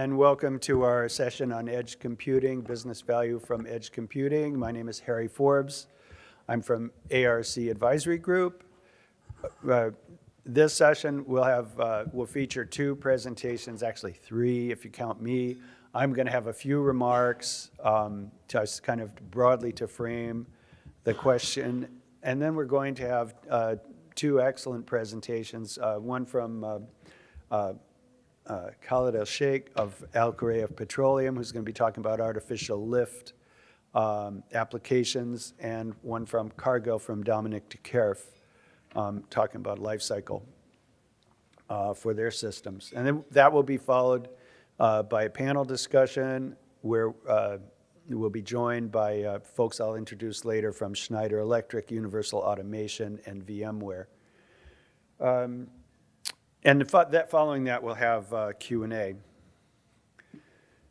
and welcome to our session on edge computing, business value from edge computing. My name is Harry Forbes. I'm from ARC Advisory Group. This session will feature two presentations, actually three if you count me. I'm going to have a few remarks, just kind of broadly to frame the question, and then we're going to have two excellent presentations, one from Khalid El-Sheikh of Al Khorayef Petroleum, who's going to be talking about artificial lift applications, and one from Cargill from Dominic DeKerf, talking about lifecycle for their systems. And then that will be followed by a panel discussion where we'll be joined by folks I'll introduce later from Schneider Electric, Universal Automation, and VMware. And following that, we'll have Q&A.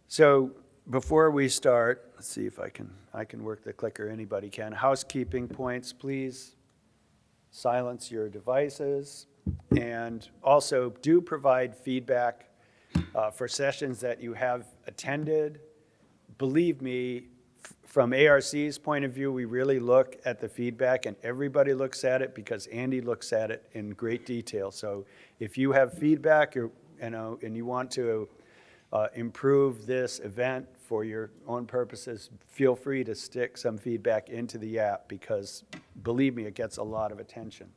So before we start, let's see if I can work the clicker. Anybody can. Housekeeping points, please. Silence your devices. And also do provide feedback for sessions that you have attended. Believe me, from ARC's point of view, we really look at the feedback, and everybody looks at it because Andy looks at it in great detail. So if you have feedback and you want to improve this event for your own purposes, feel free to stick some feedback into the app because, believe me, it gets a lot of attention.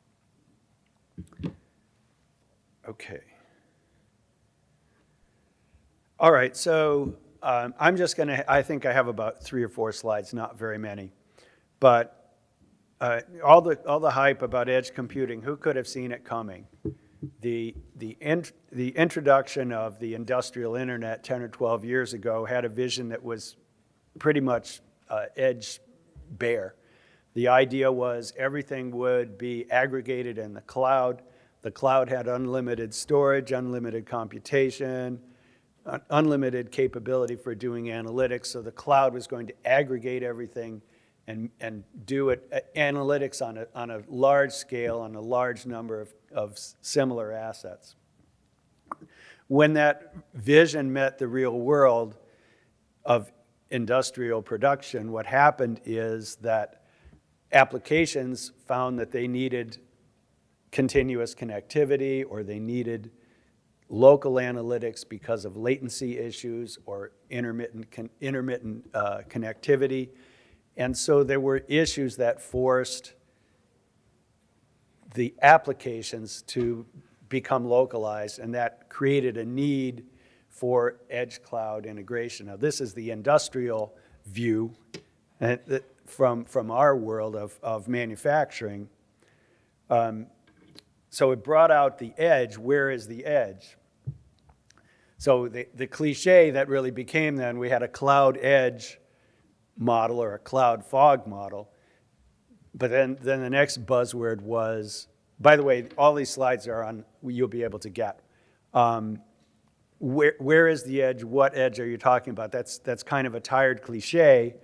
Okay. All right, so I'm just going to, I think I have about 3 or 4 slides, not very many. But all the hype about edge computing, who could have seen it coming? The introduction of the industrial internet 10 or 12 years ago had a vision that was pretty much edge bare. The idea was everything would be aggregated in the cloud. The cloud had unlimited storage, unlimited computation, unlimited capability for doing analytics, so the cloud was going to aggregate everything and do it analytics on a large scale on a large number of similar assets. When that vision met the real world of industrial production, what happened is that applications found that they needed continuous connectivity, or they needed local analytics because of latency issues or intermittent connectivity. And so there were issues that forced the applications to become localized, and that created a need for edge cloud integration. Now, this is the industrial view from our world of manufacturing. So it brought out the edge. Where is the edge? So the cliche that really became then, we had a cloud edge model or a cloud fog model. But then the next buzzword was, by the way, all these slides are on, you'll be able to get. Where is the edge? What edge are you talking about? That's kind of a tired cliche.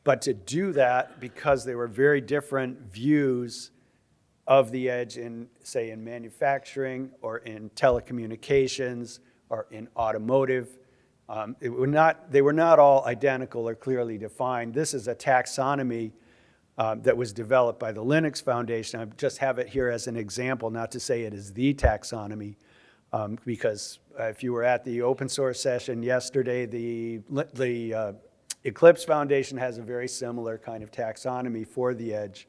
But to do that, because there were very different views of the edge in, say, in manufacturing or in telecommunications or in automotive. They were not all identical or clearly defined. This is a taxonomy that was developed by the Linux Foundation. I just have it here as an example, not to say it is the taxonomy, because if you were at the open source session yesterday, the Eclipse Foundation has a very similar kind of taxonomy for the edge.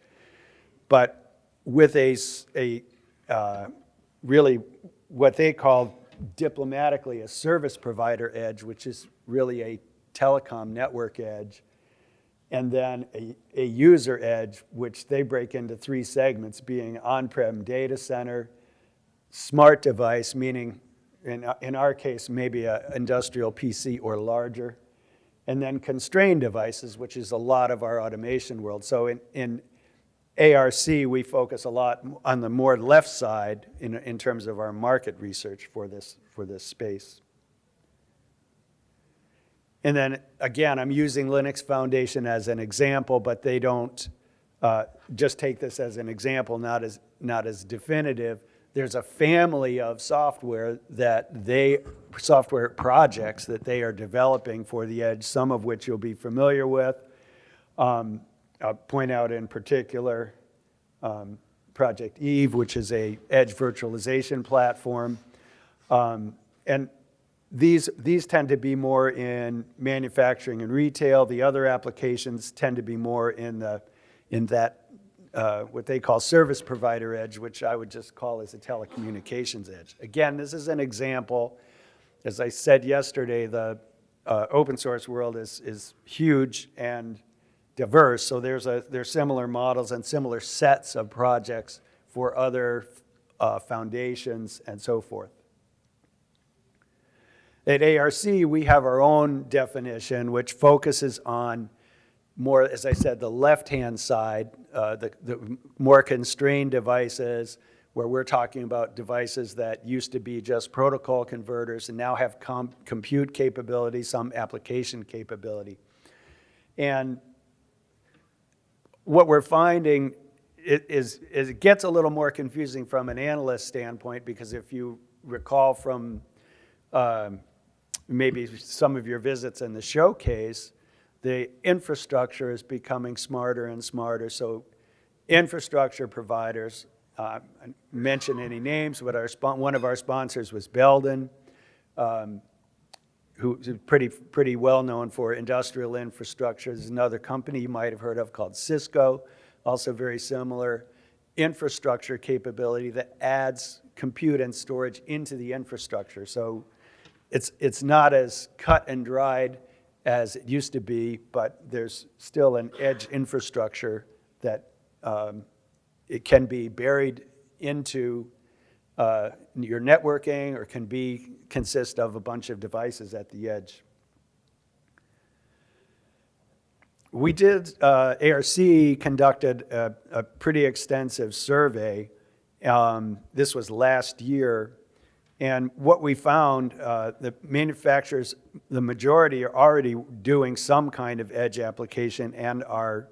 But with a really what they call diplomatically a service provider edge, which is really a telecom network edge, and then a user edge, which they break into 3 segments, being on-prem data center, smart device, meaning in our case maybe an industrial PC or larger, and then constrained devices, which is a lot of our automation world. So in ARC, we focus a lot on the more left side in terms of our market research for this space. And then again, I'm using Linux Foundation as an example, but they don't just take this as an example, not as definitive. there's a family of software projects that they are developing for the edge, some of which you'll be familiar with. I'll point out in particular Project Eve, which is a edge virtualization platform. And these tend to be more in manufacturing and retail. The other applications tend to be more in that what they call service provider edge, which I would just call as a telecommunications edge. Again, this is an example. As I said yesterday, the open source world is huge and diverse, so there's similar models and similar sets of projects for other foundations and so forth. At ARC, we have our own definition, which focuses on more, as I said, the left-hand side, the more constrained devices, where we're talking about devices that used to be just protocol converters and now have compute capability, some application capability. And what we're finding is it gets a little more confusing from an analyst standpoint, because if you recall from maybe some of your visits in the showcase, the infrastructure is becoming smarter and smarter. So infrastructure providers, mention any names, but one of our sponsors was Belden, who's pretty well known for industrial infrastructure. There's another company you might have heard of called Cisco, also very similar infrastructure capability that adds compute and storage into the infrastructure. So it's not as cut and dried as it used to be, but there's still an edge infrastructure that it can be buried into your networking, or can consist of a bunch of devices at the edge. We did, ARC conducted a pretty extensive survey. This was last year. And what we found, the manufacturers, the majority are already doing some kind of edge application and are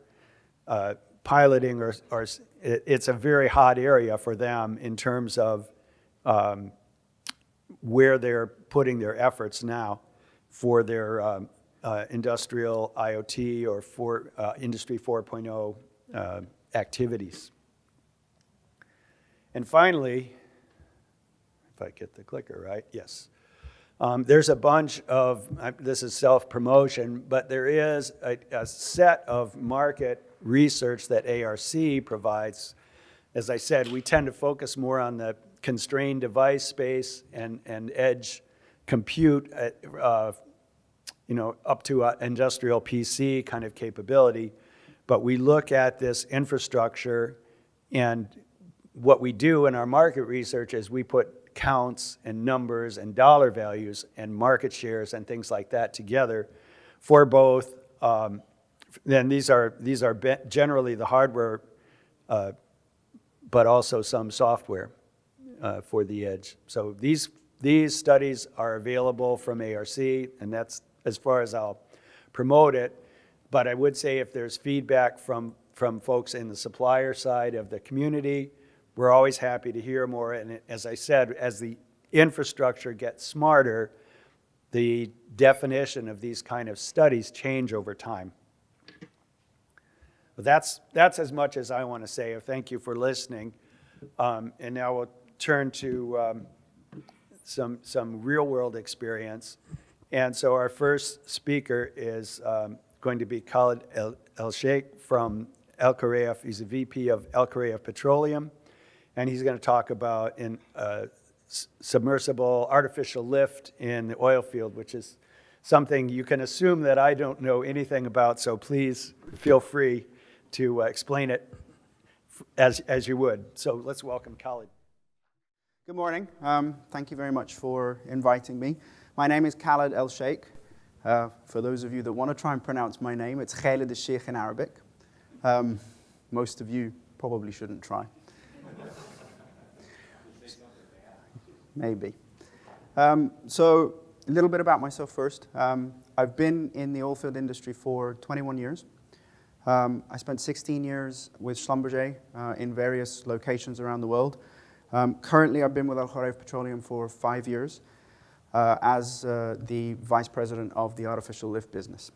piloting, or it's a very hot area for them in terms of where they're putting their efforts now for their industrial IoT or for Industry 4.0 activities. And finally, if I get the clicker right, yes. There's a bunch of, this is self-promotion, but there is a set of market research that ARC provides. As I said, we tend to focus more on the constrained device space and edge compute, up to an industrial PC kind of capability. But we look at this infrastructure, and what we do in our market research is we put counts and numbers and dollar values and market shares and things like that together for both. Then these are generally the hardware, but also some software for the edge. So these studies are available from ARC, and that's as far as I'll promote it. But I would say if there's feedback from folks in the supplier side of the community, we're always happy to hear more. And as I said, as the infrastructure gets smarter, the definition of these kind of studies change over time. But that's as much as I want to say. Thank you for listening. And now we'll turn to some real-world experience. And so our first speaker is going to be Khalid El-Sheikh from El Khorayef. He's a VP of El Khorayef Petroleum. And he's going to talk about submersible artificial lift in the oil field, which is something you can assume that I don't know anything about, so please feel free to explain it as you would. So let's welcome Khalid. Good morning. Thank you very much for inviting me. My name is Khalid El-Sheikh. For those of you that want to try and pronounce my name, it's Khalid El-Sheikh in Arabic. Most of you probably shouldn't try. Maybe. So a little bit about myself first. I've been in the oilfield industry for 21 years. I spent 16 years with Schlumberger in various locations around the world. Currently, I've been with Al Kharif Petroleum for 5 years as the vice president of the artificial lift business.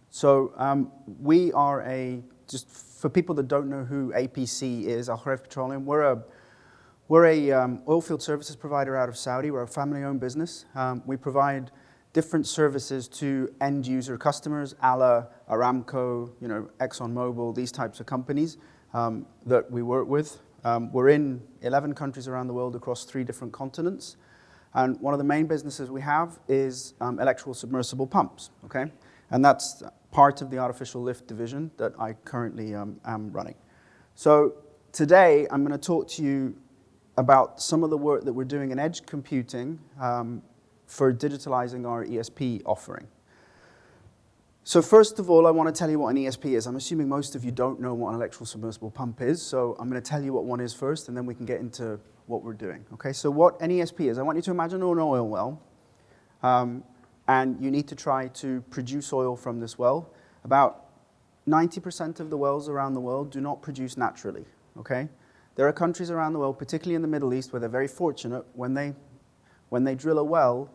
So we are just for people that don't know who APC is, Al Kharif Petroleum, we're a oilfield services provider out of Saudi. We're a family-owned business. We provide different services to end user customers, a la Aramco, ExxonMobil, these types of companies that we work with. We're in 11 countries around the world across 3 different continents. And one of the main businesses we have is electrical submersible pumps, okay? And that's part of the artificial lift division that I currently am running. So today, I'm going to talk to you about some of the work that we're doing in edge computing for digitalizing our ESP offering. So first of all, I want to tell you what an ESP is. I'm assuming most of you don't know what an electrical submersible pump is, so I'm going to tell you what one is first, and then we can get into what we're doing. Okay, so what an ESP is, I want you to imagine an oil well, and you need to try to produce oil from this well. About 90% of the wells around the world do not produce naturally, okay? There are countries around the world, particularly in the Middle East, where they're very fortunate. When they drill a well,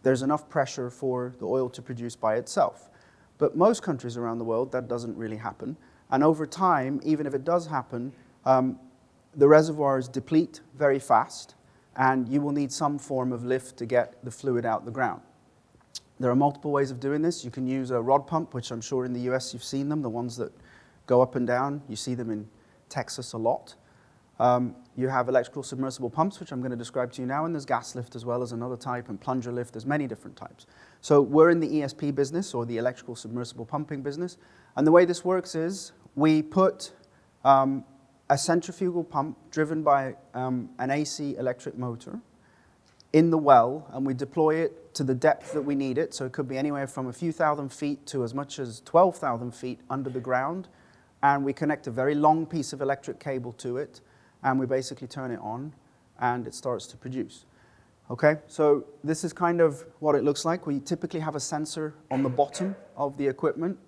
there's enough pressure for the oil to produce by itself. But most countries around the world, that doesn't really happen. And over time, even if it does happen, the reservoirs deplete very fast, and you will need some form of lift to get the fluid out the ground. There are multiple ways of doing this. You can use a rod pump, which I'm sure in the US you've seen them, the ones that go up and down. You see them in Texas a lot. You have electrical submersible pumps, which I'm going to describe to you now, and there's gas lift as well as another type, and plunger lift. There's many different types. So we're in the ESP business, or the electrical submersible pumping business, and the way this works is we put a centrifugal pump driven by an AC electric motor in the well, and we deploy it to the depth that we need it. So it could be anywhere from a few thousand feet to as much as 12,000 feet under the ground, and we connect a very long piece of electric cable to it, and we basically turn it on, and it starts to produce. Okay, so this is kind of what it looks like. We typically have a sensor on the bottom of the equipment,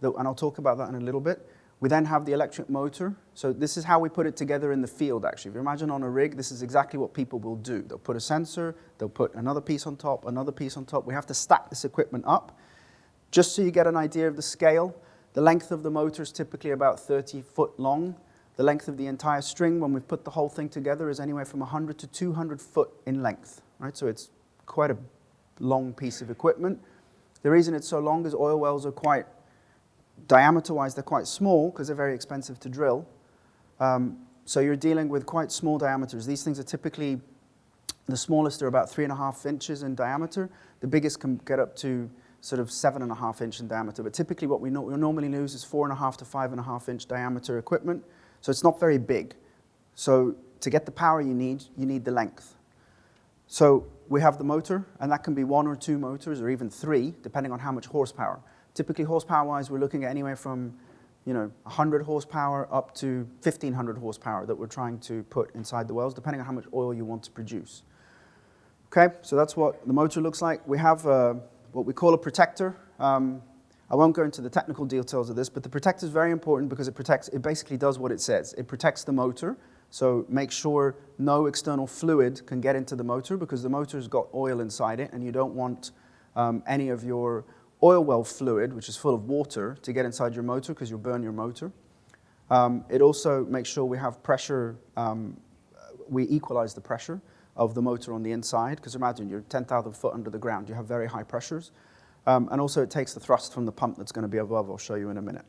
and I'll talk about that in a little bit. We then have the electric motor. So this is how we put it together in the field, actually. If you imagine on a rig, this is exactly what people will do. They'll put a sensor, they'll put another piece on top, another piece on top. We have to stack this equipment up. Just so you get an idea of the scale, the length of the motor is typically about 30 foot long. The length of the entire string, when we've put the whole thing together, is anywhere from 100 to 200 foot in length. Right? So it's quite a long piece of equipment. The reason it's so long is oil wells are quite, diameter-wise, they're quite small because they're very expensive to drill. So you're dealing with quite small diameters. These things are typically, the smallest are about 3.5 inches in diameter. The biggest can get up to sort of 7.5 inch in diameter. But typically what we normally use is 4.5 to 5.5 inch diameter equipment. So it's not very big. So to get the power you need the length. So we have the motor, and that can be 1 or 2 motors, or even 3, depending on how much horsepower. Typically, horsepower-wise, we're looking at anywhere from 100 horsepower up to 1,500 horsepower that we're trying to put inside the wells, depending on how much oil you want to produce. Okay, so that's what the motor looks like. We have what we call a protector. I won't go into the technical details of this, but the protector is very important because it basically does what it says. It protects the motor, so make sure no external fluid can get into the motor because the motor's got oil inside it, and you don't want any of your oil well fluid, which is full of water, to get inside your motor because you'll burn your motor. It also makes sure we have pressure, we equalize the pressure of the motor on the inside, because imagine you're 10,000 foot under the ground, you have very high pressures. And also it takes the thrust from the pump that's going to be above. I'll show you in a minute.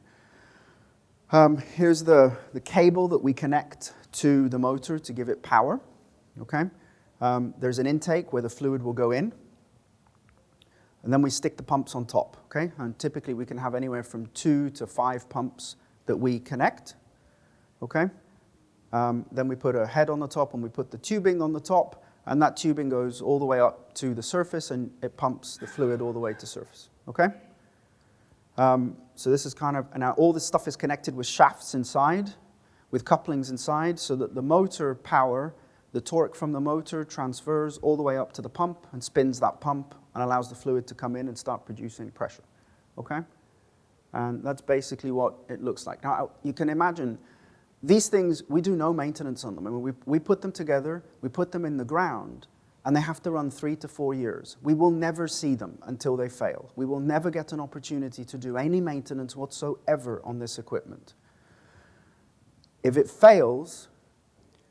Here's the cable that we connect to the motor to give it power. Okay? There's an intake where the fluid will go in. And then we stick the pumps on top. Okay? And typically we can have anywhere from 2 to 5 pumps that we connect. Okay? Then we put a head on the top, and we put the tubing on the top. And that tubing goes all the way up to the surface, and it pumps the fluid all the way to surface, okay? So this is kind of, and now all this stuff is connected with shafts inside, with couplings inside, so that the motor power, the torque from the motor transfers all the way up to the pump and spins that pump and allows the fluid to come in and start producing pressure, okay? And that's basically what it looks like. Now, you can imagine these things, we do no maintenance on them. I mean, we put them together, we put them in the ground, and they have to run 3 to 4 years. We will never see them until they fail. We will never get an opportunity to do any maintenance whatsoever on this equipment. If it fails,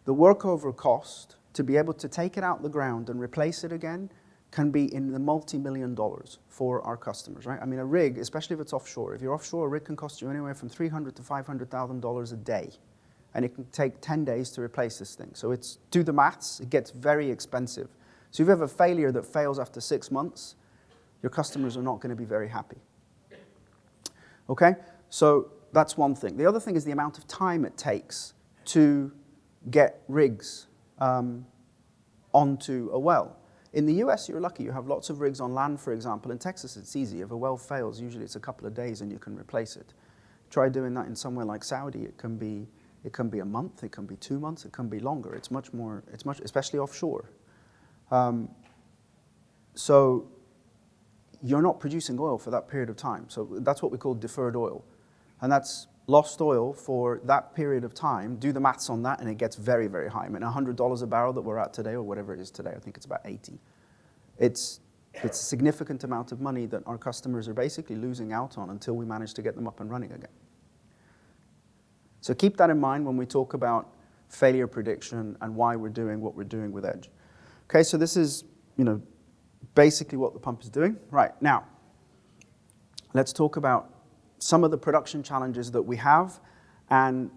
the workover cost to be able to take it out the ground and replace it again can be in the multi-million dollars for our customers, right? I mean, a rig, especially if it's offshore, if you're offshore, a rig can cost you anywhere from $300,000 to $500,000 a day. And it can take 10 days to replace this thing. So do the maths, it gets very expensive. So if you have a failure that fails after 6 months, your customers are not going to be very happy. Okay? So that's one thing. The other thing is the amount of time it takes to get rigs onto a well. In the US, you're lucky. You have lots of rigs on land, for example. In Texas, it's easy. If a well fails, usually it's a couple of days and you can replace it. Try doing that in somewhere like Saudi. It can be a month, it can be 2 months, it can be longer. It's much, especially offshore. So you're not producing oil for that period of time. So that's what we call deferred oil. And that's lost oil for that period of time. Do the maths on that, and it gets very, very high. I mean, $100 a barrel that we're at today, or whatever it is today, I think it's about 80. It's a significant amount of money that our customers are basically losing out on until we manage to get them up and running again. So keep that in mind when we talk about failure prediction and why we're doing what we're doing with Edge. Okay, so this is, basically what the pump is doing. Right, now, let's talk about some of the production challenges that we have and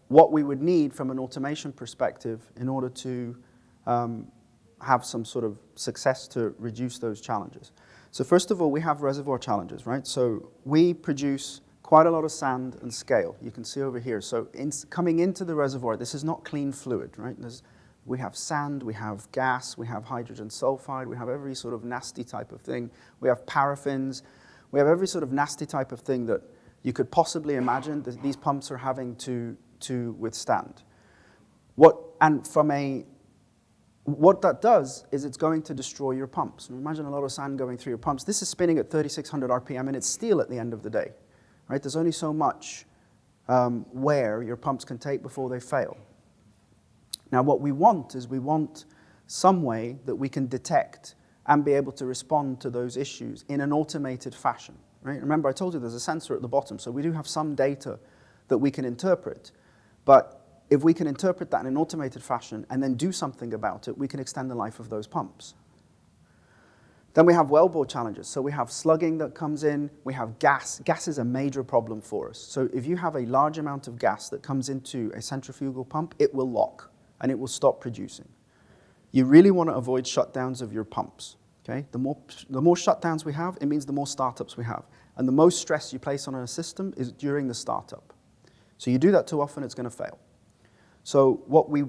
what we would need from an automation perspective in order to have some sort of success to reduce those challenges. So first of all, we have reservoir challenges, right? So we produce quite a lot of sand and scale. You can see over here. So coming into the reservoir, this is not clean fluid, right? We have sand, we have gas, we have hydrogen sulfide, we have every sort of nasty type of thing. We have paraffins. We have every sort of nasty type of thing that you could possibly imagine that these pumps are having to withstand. What that does is it's going to destroy your pumps. Imagine a lot of sand going through your pumps. This is spinning at 3,600 RPM, and it's steel at the end of the day. Right? There's only so much wear your pumps can take before they fail. Now, what we want is some way that we can detect and be able to respond to those issues in an automated fashion. Right? Remember, I told you there's a sensor at the bottom, so we do have some data that we can interpret. But if we can interpret that in an automated fashion and then do something about it, we can extend the life of those pumps. Then we have wellbore challenges. So we have slugging that comes in. We have gas. Gas is a major problem for us. So if you have a large amount of gas that comes into a centrifugal pump, it will lock and it will stop producing. You really want to avoid shutdowns of your pumps. Okay? The more shutdowns we have, it means the more startups we have. And the most stress you place on a system is during the startup. So you do that too often, it's going to fail. So what we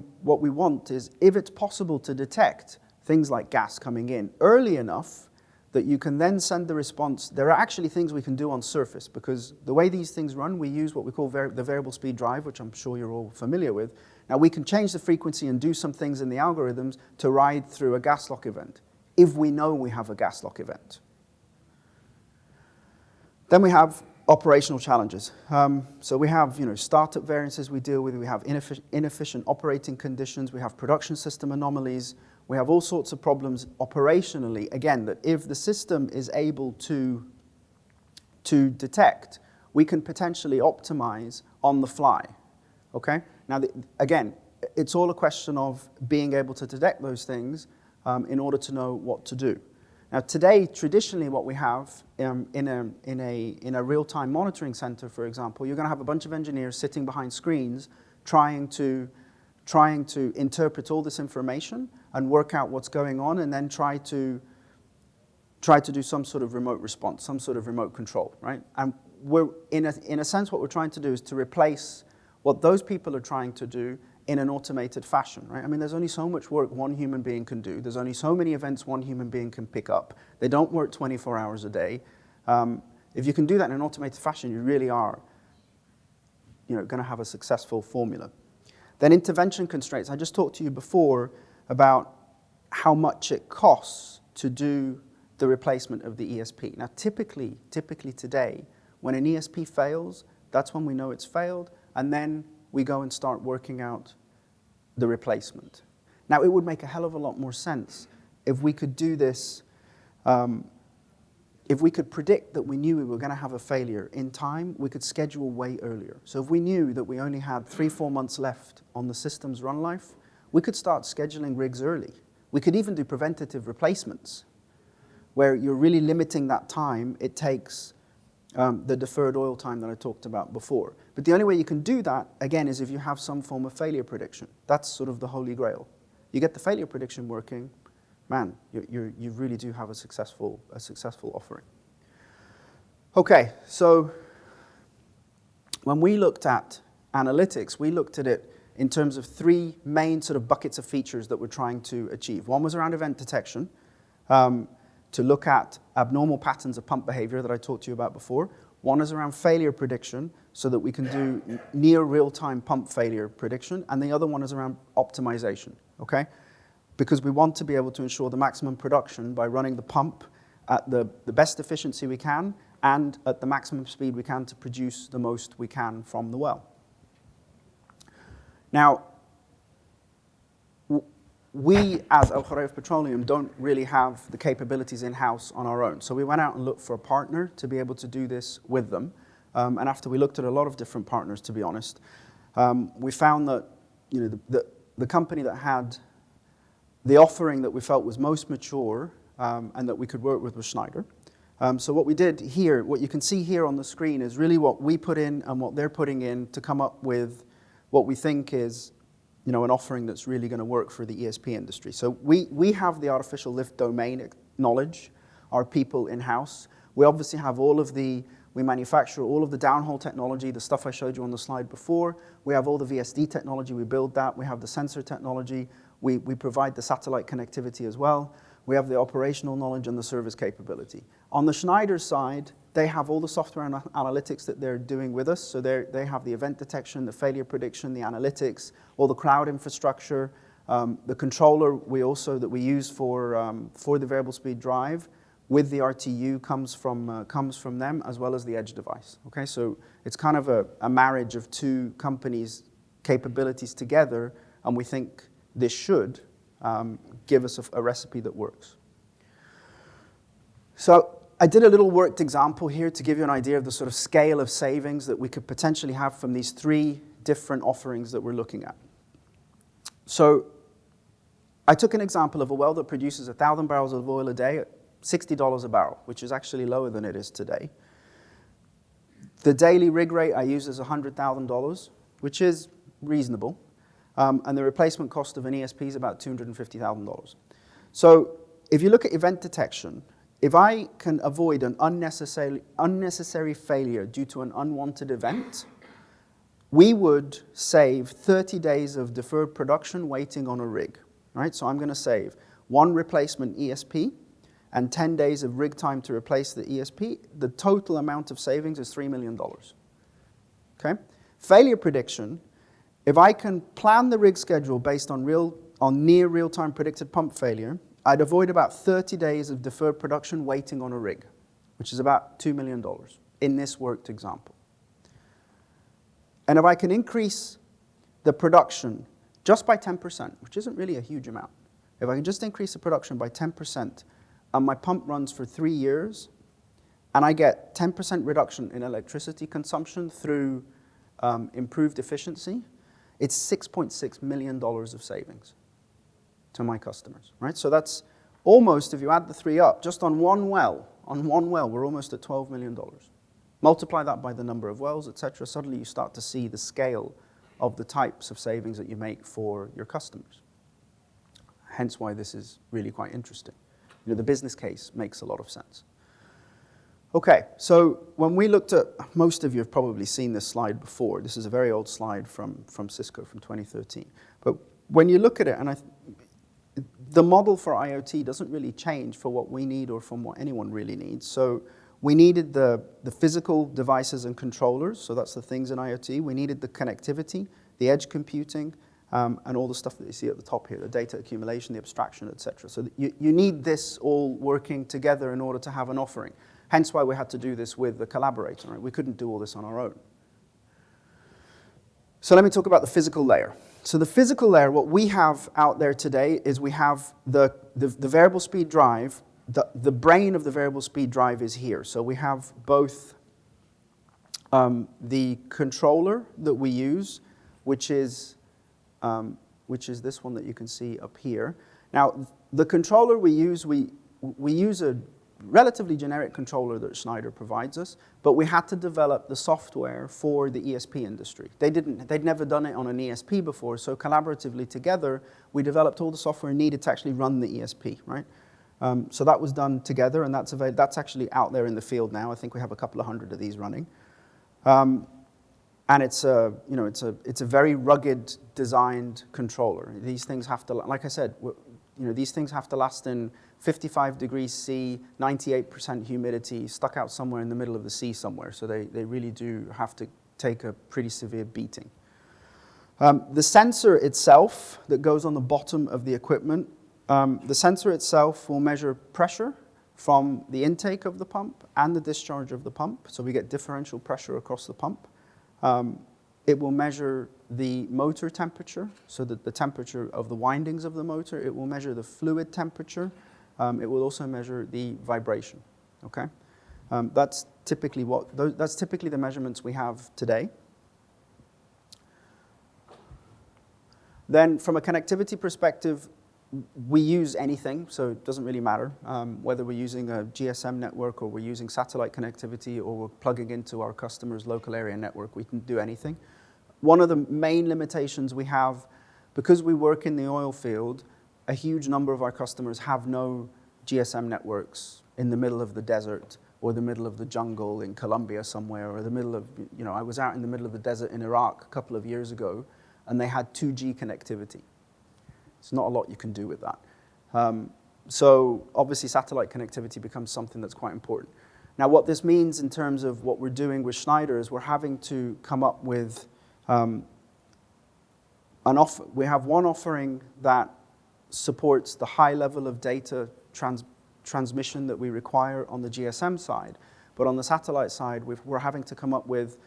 want is, if it's possible to detect things like gas coming in early enough that you can then send the response. There are actually things we can do on surface, because the way these things run, we use what we call the variable speed drive, which I'm sure you're all familiar with. Now, we can change the frequency and do some things in the algorithms to ride through a gas lock event, if we know we have a gas lock event. Then we have operational challenges. So we have startup variances we deal with. We have inefficient operating conditions. We have production system anomalies. We have all sorts of problems operationally, again, that if the system is able to detect, we can potentially optimize on the fly, okay? Now, again, it's all a question of being able to detect those things in order to know what to do. Now, today, traditionally, what we have in a real-time monitoring center, for example, you're going to have a bunch of engineers sitting behind screens trying to interpret all this information and work out what's going on, and then try to do some sort of remote response, some sort of remote control, right? And we're in a sense, what we're trying to do is to replace what those people are trying to do in an automated fashion, right? I mean, there's only so much work one human being can do. There's only so many events one human being can pick up. They don't work 24 hours a day. If you can do that in an automated fashion, you really are, going to have a successful formula. Then intervention constraints. I just talked to you before about how much it costs to do the replacement of the ESP. Now, typically today, when an ESP fails, that's when we know it's failed, and then we go and start working out the replacement. Now, it would make a hell of a lot more sense if we could do this, if we could predict that we knew we were going to have a failure in time, we could schedule way earlier. So if we knew that we only had 3-4 months left on the system's run life, we could start scheduling rigs early. We could even do preventative replacements, where you're really limiting that time it takes, the deferred oil time that I talked about before. But the only way you can do that, again, is if you have some form of failure prediction. That's sort of the holy grail. You get the failure prediction working, man, you really do have a successful offering. Okay, so when we looked at analytics, we looked at it in terms of 3 main sort of buckets of features that we're trying to achieve. One was around event detection, to look at abnormal patterns of pump behavior that I talked to you about before. One is around failure prediction, so that we can do near real-time pump failure prediction, and the other one is around optimization, okay? Because we want to be able to ensure the maximum production by running the pump at the best efficiency we can and at the maximum speed we can to produce the most we can from the well. Now, we, as Al Khuraif Petroleum, don't really have the capabilities in-house on our own. So we went out and looked for a partner to be able to do this with them. And after we looked at a lot of different partners, to be honest, we found that the company that had the offering that we felt was most mature and that we could work with was Schneider. So what we did here, what you can see here on the screen, is really what we put in and what they're putting in to come up with what we think is an offering that's really going to work for the ESP industry. So we have the artificial lift domain knowledge, our people in-house. We obviously have we manufacture all of the downhole technology, the stuff I showed you on the slide before. We have all the VSD technology, we build that. We have the sensor technology. We provide the satellite connectivity as well. We have the operational knowledge and the service capability. On the Schneider side, they have all the software and analytics that they're doing with us. So they have the event detection, the failure prediction, the analytics, all the cloud infrastructure, the controller that we use for the variable speed drive with the RTU comes from them, as well as the edge device. Okay, so it's kind of a marriage of 2 companies' capabilities together, and we think this should give us a recipe that works. So I did a little worked example here to give you an idea of the sort of scale of savings that we could potentially have from these 3 different offerings that we're looking at. So I took an example of a well that produces 1,000 barrels of oil a day at $60 a barrel, which is actually lower than it is today. The daily rig rate I use is $100,000, which is reasonable. And the replacement cost of an ESP is about $250,000. So if you look at event detection, if I can avoid an unnecessary failure due to an unwanted event, we would save 30 days of deferred production waiting on a rig, right? So I'm going to save 1 replacement ESP and 10 days of rig time to replace the ESP. The total amount of savings is $3 million. Okay? Failure prediction. If I can plan the rig schedule based on near real-time predicted pump failure, I'd avoid about 30 days of deferred production waiting on a rig, which is about $2 million in this worked example. And if I can increase the production just by 10%, which isn't really a huge amount, if I can just increase the production by 10% and my pump runs for 3 years, and I get 10% reduction in electricity consumption through improved efficiency, it's $6.6 million of savings to my customers, right? So that's almost, if you add the 3 up, just on one well, we're almost at $12 million. Multiply that by the number of wells, etc. Suddenly you start to see the scale of the types of savings that you make for your customers. Hence why this is really quite interesting. The business case makes a lot of sense. Okay, so when we looked at, most of you have probably seen this slide before. This is a very old slide from Cisco from 2013. But when you look at it, and the model for IoT doesn't really change for what we need or from what anyone really needs. So we needed the physical devices and controllers, so that's the things in IoT. We needed the connectivity, the edge computing, and all the stuff that you see at the top here, the data accumulation, the abstraction, etc. So you need this all working together in order to have an offering. Hence why we had to do this with the collaborator. Right? We couldn't do all this on our own. So let me talk about the physical layer. So the physical layer, what we have out there today is we have the variable speed drive. The brain of the variable speed drive is here. So we have both the controller that we use, which is this one that you can see up here. Now, the controller we use a relatively generic controller that Schneider provides us, but we had to develop the software for the ESP industry. They'd never done it on an ESP before, so collaboratively together, we developed all the software needed to actually run the ESP, right? So that was done together, and that's actually out there in the field now. I think we have a couple of hundred of these running. And it's a very rugged designed controller. These things have to, like I said, these things have to last in 55 degrees C, 98% humidity, stuck out somewhere in the middle of the sea somewhere. So they really do have to take a pretty severe beating. The sensor itself that goes on the bottom of the equipment, the sensor itself will measure pressure from the intake of the pump and the discharge of the pump. So we get differential pressure across the pump. It will measure the motor temperature, so that the temperature of the windings of the motor. It will measure the fluid temperature. It will also measure the vibration. Okay, that's typically the measurements we have today. Then, from a connectivity perspective, we use anything, so it doesn't really matter whether we're using a GSM network or we're using satellite connectivity or we're plugging into our customer's local area network. We can do anything. One of the main limitations we have, because we work in the oil field, a huge number of our customers have no GSM networks in the middle of the desert or the middle of the jungle in Colombia somewhere, or the middle of, I was out in the middle of the desert in Iraq a couple of years ago, and they had 2G connectivity. There's not a lot you can do with that. So obviously satellite connectivity becomes something that's quite important. Now what this means in terms of what we're doing with Schneider is we're having to come up with we have one offering that supports the high level of data transmission that we require on the GSM side. But on the satellite side, we're having to come up with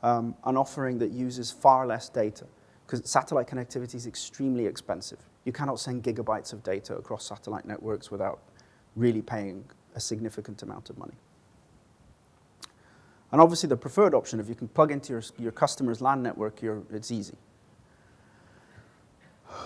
an offering that uses far less data, because satellite connectivity is extremely expensive. You cannot send gigabytes of data across satellite networks without really paying a significant amount of money. And obviously the preferred option, if you can plug into your customer's LAN network, it's easy.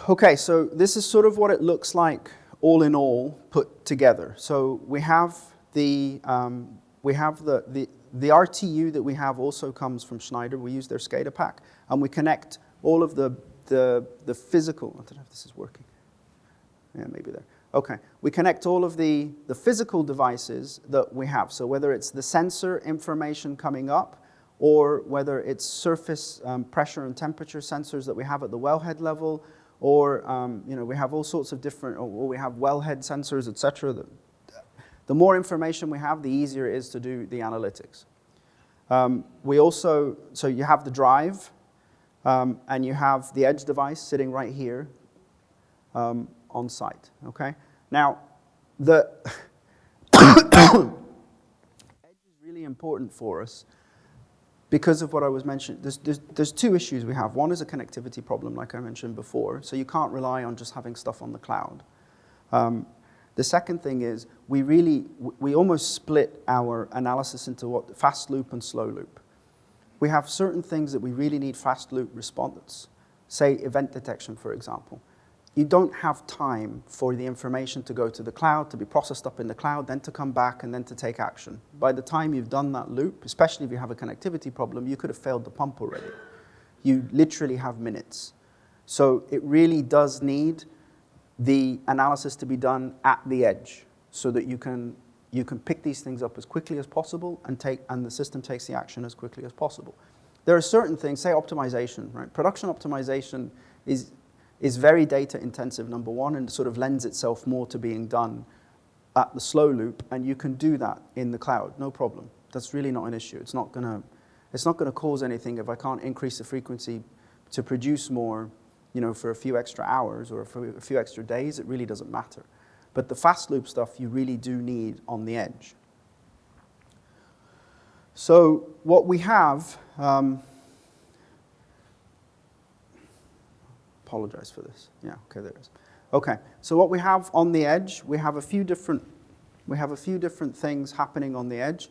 Okay, so this is sort of what it looks like all in all put together. So we have the RTU that we have also comes from Schneider. We use their SCADA pack, and we connect all of the physical, I don't know if this is working. Yeah, maybe there. Okay, we connect all of the physical devices that we have. So whether it's the sensor information coming up, or whether it's surface pressure and temperature sensors that we have at the wellhead level, or we have all sorts of different, or we have wellhead sensors, etc. The more information we have, the easier it is to do the analytics. So you have the drive, and you have the edge device sitting right here on site. Okay. Now, the edge is really important for us because of what I was mentioning. There's two issues we have. One is a connectivity problem, like I mentioned before. So you can't rely on just having stuff on the cloud. The second thing is we almost split our analysis into fast loop and slow loop. We have certain things that we really need fast loop response. Say event detection, for example. You don't have time for the information to go to the cloud, to be processed up in the cloud, then to come back and then to take action. By the time you've done that loop, especially if you have a connectivity problem, you could have failed the pump already. You literally have minutes. So it really does need the analysis to be done at the edge so that you can pick these things up as quickly as possible and the system takes the action as quickly as possible. There are certain things, say optimization, right? Production optimization is very data intensive, number one, and sort of lends itself more to being done at the slow loop, and you can do that in the cloud, no problem. That's really not an issue. It's not gonna cause anything if I can't increase the frequency to produce more, for a few extra hours or for a few extra days. It really doesn't matter. But the fast loop stuff you really do need on the edge. So what we have, apologize for this. Yeah, okay, there it is. Okay, so what we have on the edge, we have a few different things happening on the edge.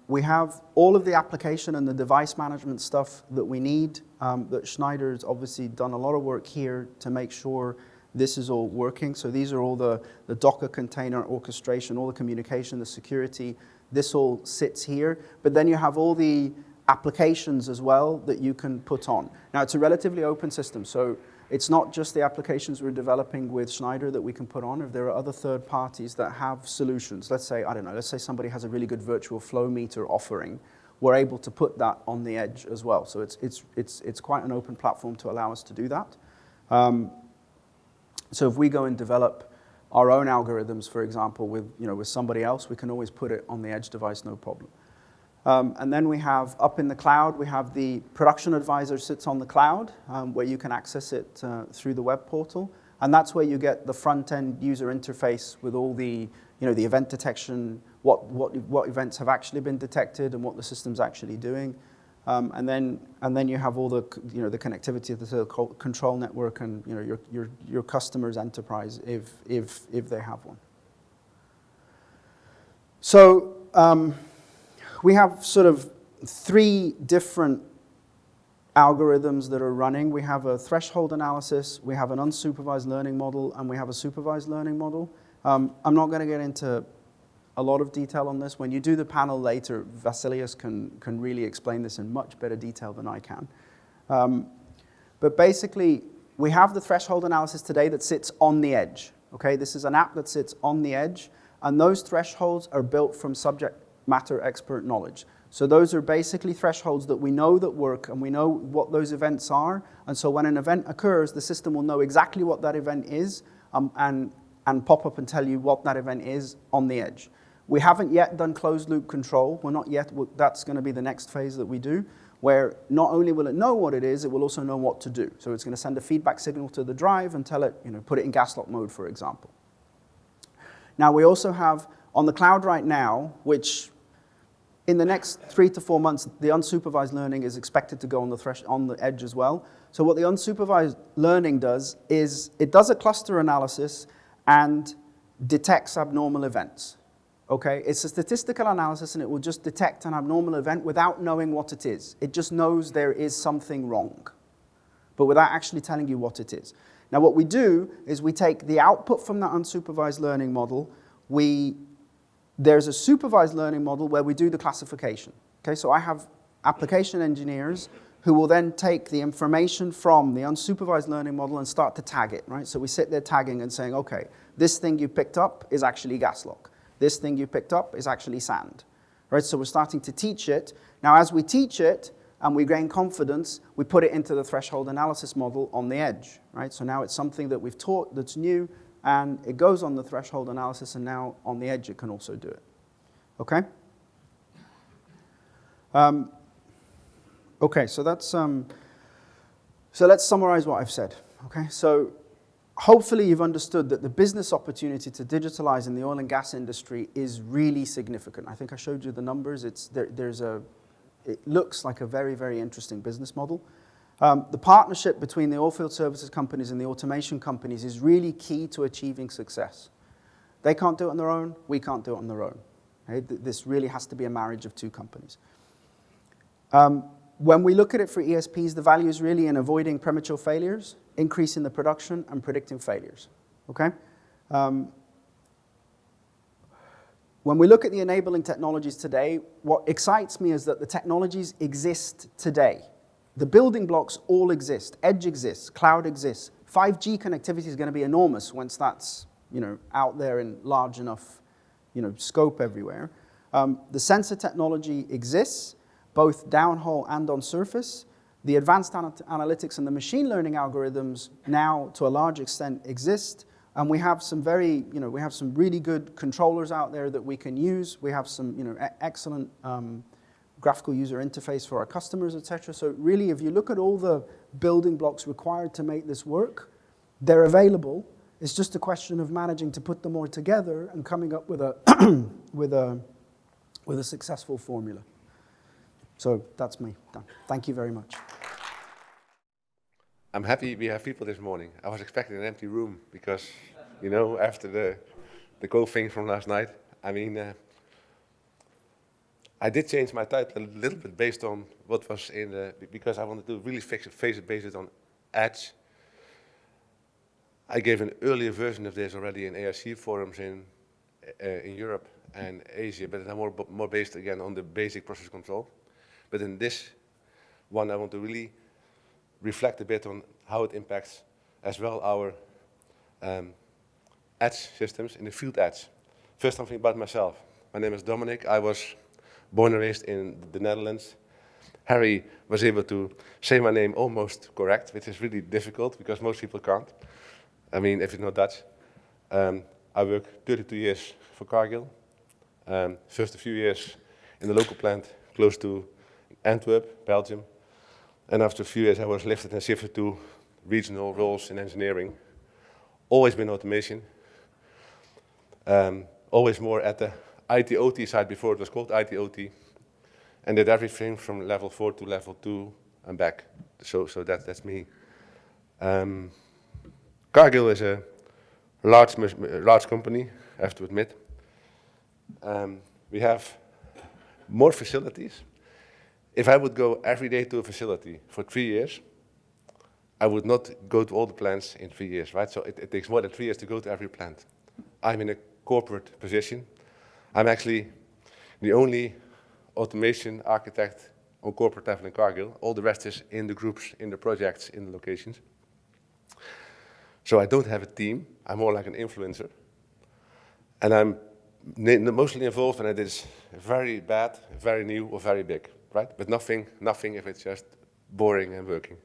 We have all of the application and the device management stuff that we need, that Schneider's obviously done a lot of work here to make sure this is all working. So these are all the Docker container orchestration, all the communication, the security. This all sits here. But then you have all the applications as well that you can put on. Now, it's a relatively open system. So it's not just the applications we're developing with Schneider that we can put on. If there are other third parties that have solutions, let's say, I don't know, let's say somebody has a really good virtual flow meter offering, we're able to put that on the edge as well. So it's quite an open platform to allow us to do that. So if we go and develop our own algorithms, for example, with somebody else, we can always put it on the edge device, no problem. And then we have, up in the cloud, we have the production advisor sits on the cloud, where you can access it through the web portal. And that's where you get the front-end user interface with all the, the event detection, what events have actually been detected and what the system's actually doing. And then you have all the, the connectivity to the control network and, your customer's enterprise if they have one. So, we have sort of 3 different algorithms that are running. We have a threshold analysis, we have an unsupervised learning model, and we have a supervised learning model. I'm not going to get into a lot of detail on this. When you do the panel later, Vasilius can really explain this in much better detail than I can. But basically, we have the threshold analysis today that sits on the edge. Okay, this is an app that sits on the edge, and those thresholds are built from subject matter expert knowledge. So those are basically thresholds that we know that work, and we know what those events are. And so when an event occurs, the system will know exactly what that event is, and pop up and tell you what that event is on the edge. We haven't yet done closed loop control. We're not yet. That's going to be the next phase that we do, where not only will it know what it is, it will also know what to do. So it's going to send a feedback signal to the drive and tell it, put it in gas lock mode, for example. Now we also have on the cloud right now, which in the next 3 to 4 months, the unsupervised learning is expected to go on the edge as well. So what the unsupervised learning does is it does a cluster analysis and detects abnormal events. Okay, it's a statistical analysis, and it will just detect an abnormal event without knowing what it is. It just knows there is something wrong, but without actually telling you what it is. Now what we do is we take the output from that unsupervised learning model, there's a supervised learning model where we do the classification. Okay, so I have application engineers who will then take the information from the unsupervised learning model and start to tag it, right? So we sit there tagging and saying, okay, this thing you picked up is actually gas lock. This thing you picked up is actually sand, right? So we're starting to teach it. Now, as we teach it and we gain confidence, we put it into the threshold analysis model on the edge, right? So now it's something that we've taught that's new, and it goes on the threshold analysis, and now on the edge it can also do it. Okay? Okay, so that's so let's summarize what I've said. Okay, so hopefully you've understood that the business opportunity to digitalize in the oil and gas industry is really significant. I think I showed you the numbers. It looks like a very, very interesting business model. The partnership between the oilfield services companies and the automation companies is really key to achieving success. They can't do it on their own. We can't do it on their own. Okay? This really has to be a marriage of 2 companies. When we look at it for ESPs, the value is really in avoiding premature failures, increasing the production, and predicting failures. Okay? When we look at the enabling technologies today, what excites me is that the technologies exist today. The building blocks all exist. Edge exists. Cloud exists. 5G connectivity is going to be enormous once that's out there in large enough scope everywhere. The sensor technology exists, both downhole and on surface. The advanced analytics and the machine learning algorithms now, to a large extent, exist. And we have some we have some really good controllers out there that we can use. We have some, excellent graphical user interface for our customers, etc. So really, if you look at all the building blocks required to make this work, they're available. It's just a question of managing to put them all together and coming up with a with a successful formula. So that's me done. Thank you very much. I'm happy we have people this morning. I was expecting an empty room because, after the cold thing from last night, I did change my title a little bit based on what was because I wanted to really face it based on edge. I gave an earlier version of this already in ARC forums in Europe and Asia, but it's more based again on the basic process control. But in this one, I want to really reflect a bit on how it impacts as well our edge systems in the field edge. First, something about myself. My name is Dominic. I was born and raised in the Netherlands. Harry was able to say my name almost correct, which is really difficult because most people can't. If it's not Dutch. I worked 32 years for Cargill. First a few years in the local plant close to Antwerp, Belgium. And after a few years I was lifted and shifted to regional roles in engineering. Always been automation. Always more at the IT/OT side before it was called IT/OT. And did everything from level 4 to level 2 and back. So that's me. Cargill is a large company, I have to admit. We have more facilities. If I would go every day to a facility for 3 years, I would not go to all the plants in 3 years, right? So it takes more than 3 years to go to every plant. I'm in a corporate position. I'm actually the only automation architect on corporate level in Cargill. All the rest is in the groups, in the projects, in the locations. So I don't have a team. I'm more like an influencer. And I'm mostly involved when it is very bad, very new, or very big, right? But nothing if it's just boring and working.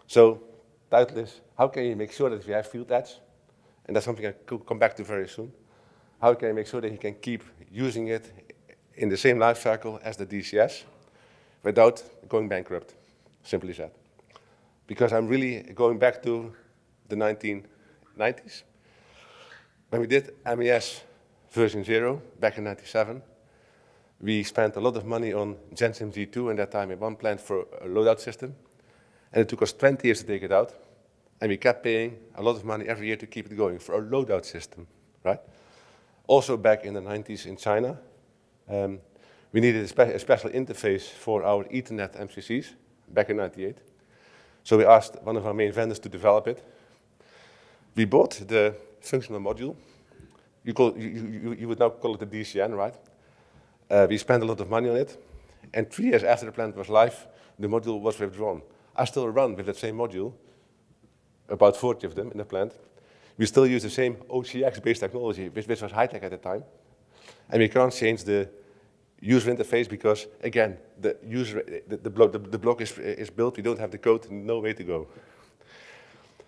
So title is, how can you make sure that if you have field edge, and that's something I could come back to very soon, how can you make sure that you can keep using it in the same life cycle as the DCS without going bankrupt, simply said. Because I'm really going back to the 1990s. When we did MES version 0 back in 97, we spent a lot of money on Gensim G2 in that time in one plant for a loadout system. And it took us 20 years to take it out. And we kept paying a lot of money every year to keep it going for a loadout system, right? Also back in the 90s in China, we needed a special interface for our Ethernet MCCs back in 98. So we asked one of our main vendors to develop it. We bought the functional module. You would now call it the DCN, right? We spent a lot of money on it. And 3 years after the plant was live, the module was withdrawn. I still run with that same module, about 40 of them in the plant. We still use the same OCX-based technology, which was high-tech at the time. And we can't change the user interface because, again, the block is built, we don't have the code, no way to go.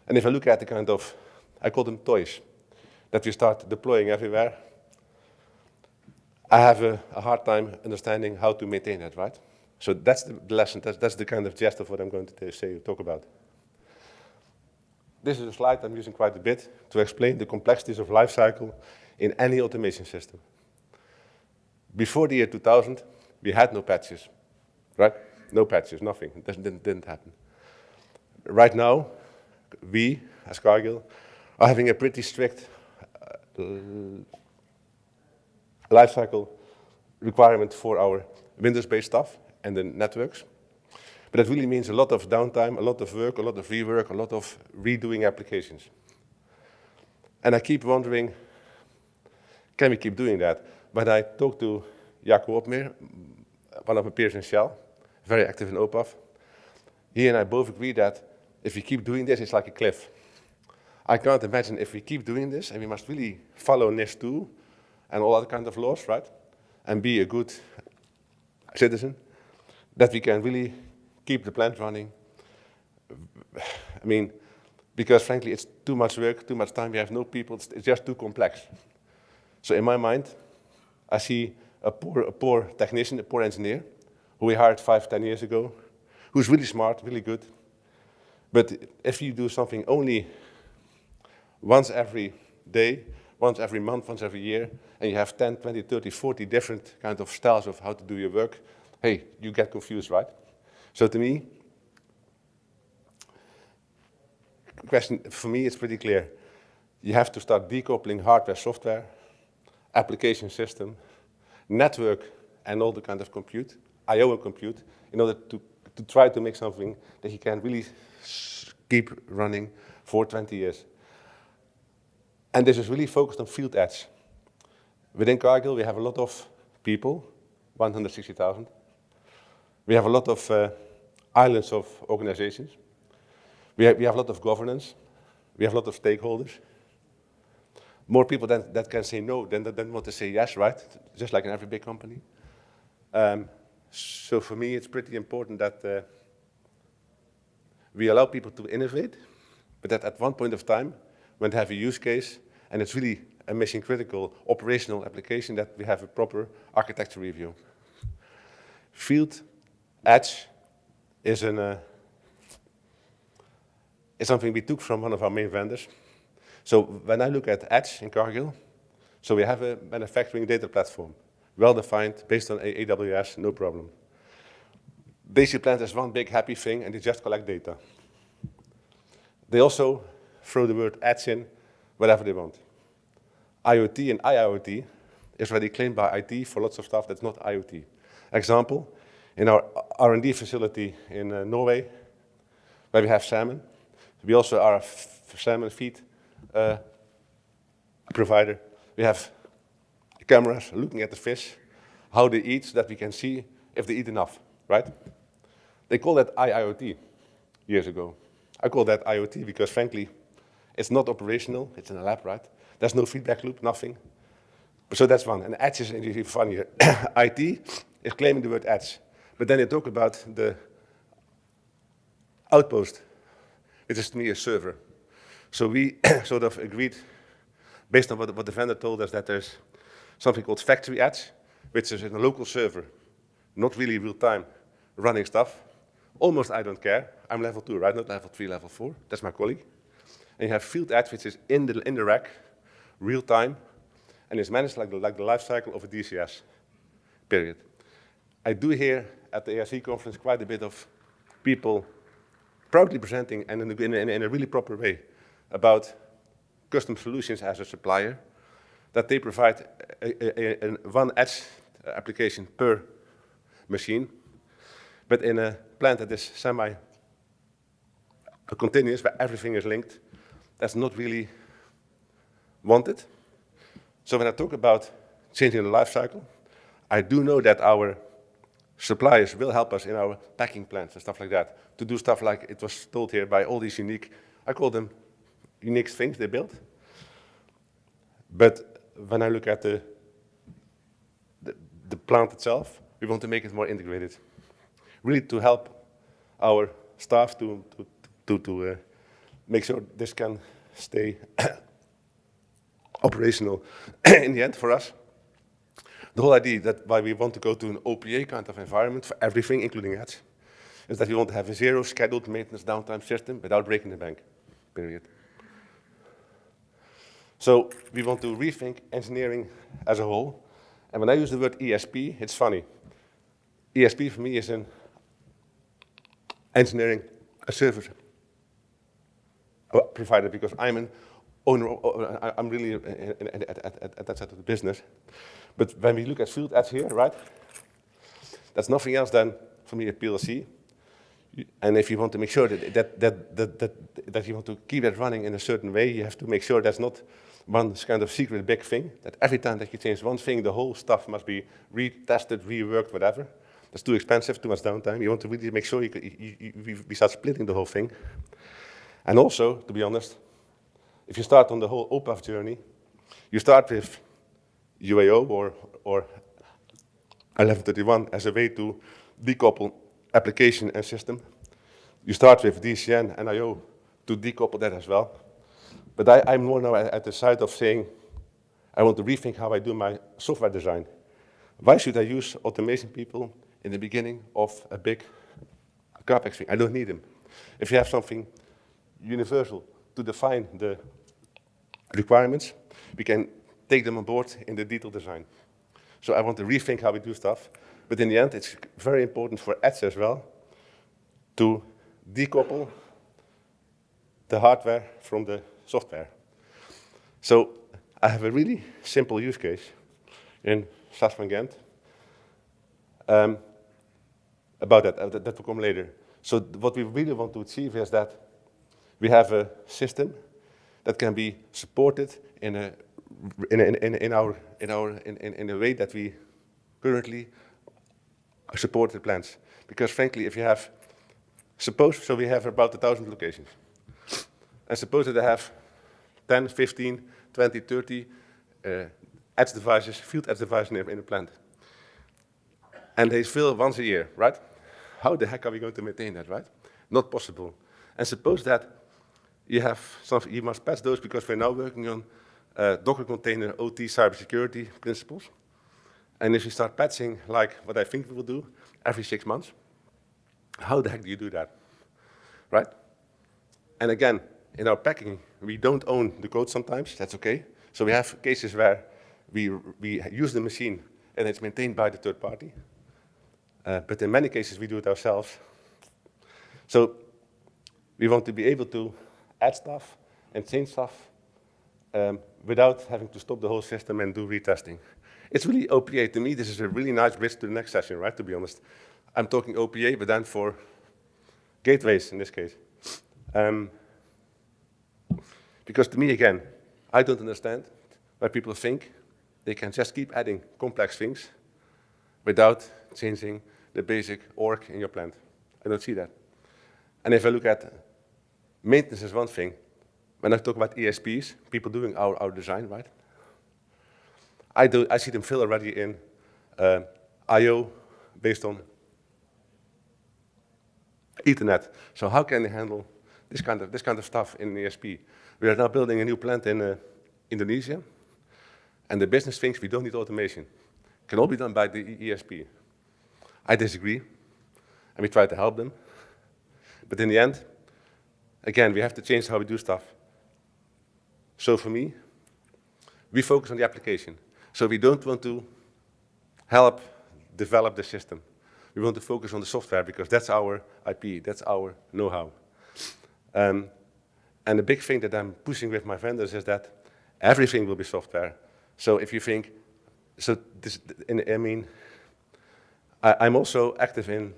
And if I look at the kind of, I call them toys, that we start deploying everywhere, I have a hard time understanding how to maintain that, right? So that's the lesson, that's the kind of gist of what I'm going to talk about. This is a slide I'm using quite a bit to explain the complexities of life cycle in any automation system. Before the year 2000, we had no patches, right? No patches, nothing, it didn't happen. Right now, we, as Cargill, are having a pretty strict lifecycle requirement for our Windows-based stuff and the networks. But that really means a lot of downtime, a lot of work, a lot of rework, a lot of redoing applications. And I keep wondering, can we keep doing that? When I talked to Jaco Opmeer, one of my peers in Shell, very active in OPAF, he and I both agree that if we keep doing this, it's like a cliff. I can't imagine if we keep doing this, and we must really follow NIST 2 and all other kinds of laws, right? And be a good citizen, that we can really keep the plant running. Because frankly, it's too much work, too much time, we have no people, it's just too complex. So in my mind, I see a poor technician, a poor engineer, who we hired 5-10 years ago, who's really smart, really good. But if you do something only once every day, once every month, once every year, and you have 10, 20, 30, 40 different kind of styles of how to do your work, hey, you get confused, right? So to me, question, for me, it's pretty clear. You have to start decoupling hardware, software, application system, network, and all the kind of compute, I/O and compute, in order to try to make something that you can really keep running for 20 years. And this is really focused on field edge. Within Cargill, we have a lot of people, 160,000. We have a lot of islands of organizations. We have a lot of governance. We have a lot of stakeholders. More people that can say no than want to say yes, right? Just like in every big company. So for me, it's pretty important that we allow people to innovate, but that at one point of time, when they have a use case, and it's really a mission-critical operational application, that we have a proper architecture review. Field edge is something we took from one of our main vendors. So when I look at edge in Cargill, so we have a manufacturing data platform, well-defined, based on AWS, no problem. Basic plant is one big happy thing, and they just collect data. They also throw the word edge in wherever they want. IoT and IIoT is already claimed by IT for lots of stuff that's not IoT. Example, in our R&D facility in Norway, where we have salmon, we also are a salmon feed provider. We have cameras looking at the fish, how they eat, so that we can see if they eat enough, right? They call that IIoT years ago. I call that IoT because, frankly, it's not operational. It's in a lab, right? There's no feedback loop, nothing. So that's one. And edge is really funnier. IT is claiming the word edge. But then they talk about the outpost, which is to me a server. So we sort of agreed, based on what the vendor told us, that there's something called factory edge, which is in a local server, not really real time, running stuff. Almost I don't care. I'm level 2, right? Not level 3, level 4. That's my colleague. And you have field edge, which is in the rack, real time, and is managed like the life cycle of a DCS, period. I do hear at the ARC conference quite a bit of people proudly presenting, and in a really proper way, about custom solutions as a supplier, that they provide one edge application per machine, but in a plant that is semi-continuous, where everything is linked, that's not really wanted. So when I talk about changing the life cycle, I do know that our suppliers will help us in our packing plants and stuff like that, to do stuff like it was told here by all these unique, I call them unique things they built. But when I look at the plant itself, we want to make it more integrated, really to help our staff to make sure this can stay operational. In the end, for us, the whole idea that why we want to go to an OPA kind of environment for everything, including edge, is that we want to have a zero scheduled maintenance downtime system without breaking the bank, period. So we want to rethink engineering as a whole. And when I use the word ESP, it's funny. ESP for me is an engineering a service provider, because I'm an owner, I'm really at that side of the business. But when we look at field edge here, right, that's nothing else than, for me, a PLC. And if you want to make sure that you want to keep it running in a certain way, you have to make sure there's not one kind of secret big thing, that every time that you change one thing, the whole stuff must be retested, reworked, whatever. That's too expensive, too much downtime. You want to really make sure we start splitting the whole thing. And also, to be honest, if you start on the whole OPAF journey, you start with UAO or 1131 as a way to decouple application and system. You start with DCN and IO to decouple that as well. But I'm more now at the side of saying, I want to rethink how I do my software design. Why should I use automation people in the beginning of a big CapEx thing? I don't need them. If you have something universal to define the requirements, we can take them on board in the detailed design. So I want to rethink how we do stuff. But in the end, it's very important for edge as well to decouple the hardware from the software. So I have a really simple use case in SAS van Gent about that. That will come later. So what we really want to achieve is that we have a system that can be supported in a way that we currently support the plants. Because frankly, if you have, so we have about 1,000 locations. And suppose that I have 10, 15, 20, 30 edge devices, field edge devices in a plant. And they fill once a year, right? How the heck are we going to maintain that, right? Not possible. And suppose that you must patch those because we're now working on Docker container OT cybersecurity principles. And if you start patching like what I think we will do every 6 months, how the heck do you do that, right? And again, in our packing, we don't own the code sometimes, that's okay. So we have cases where we use the machine and it's maintained by the third party. But in many cases, we do it ourselves. So we want to be able to add stuff and change stuff without having to stop the whole system and do retesting. It's really OPA. To me, this is a really nice bridge to the next session, right, to be honest. I'm talking OPA, but then for gateways in this case. Because to me, again, I don't understand why people think they can just keep adding complex things without changing the basic org in your plant. I don't see that. And if I look at maintenance is one thing, when I talk about ESPs, people doing our design, right? I see them fill already in I/O based on Ethernet. So how can they handle this kind of stuff in an ESP? We are now building a new plant in Indonesia, and the business thinks we don't need automation. It can all be done by the ESP. I disagree, and we try to help them. But in the end, again, we have to change how we do stuff. So for me, we focus on the application. So we don't want to help develop the system. We want to focus on the software because that's our IP, that's our know-how. And the big thing that I'm pushing with my vendors is that everything will be software. So if you think, so this, I mean, I'm also active in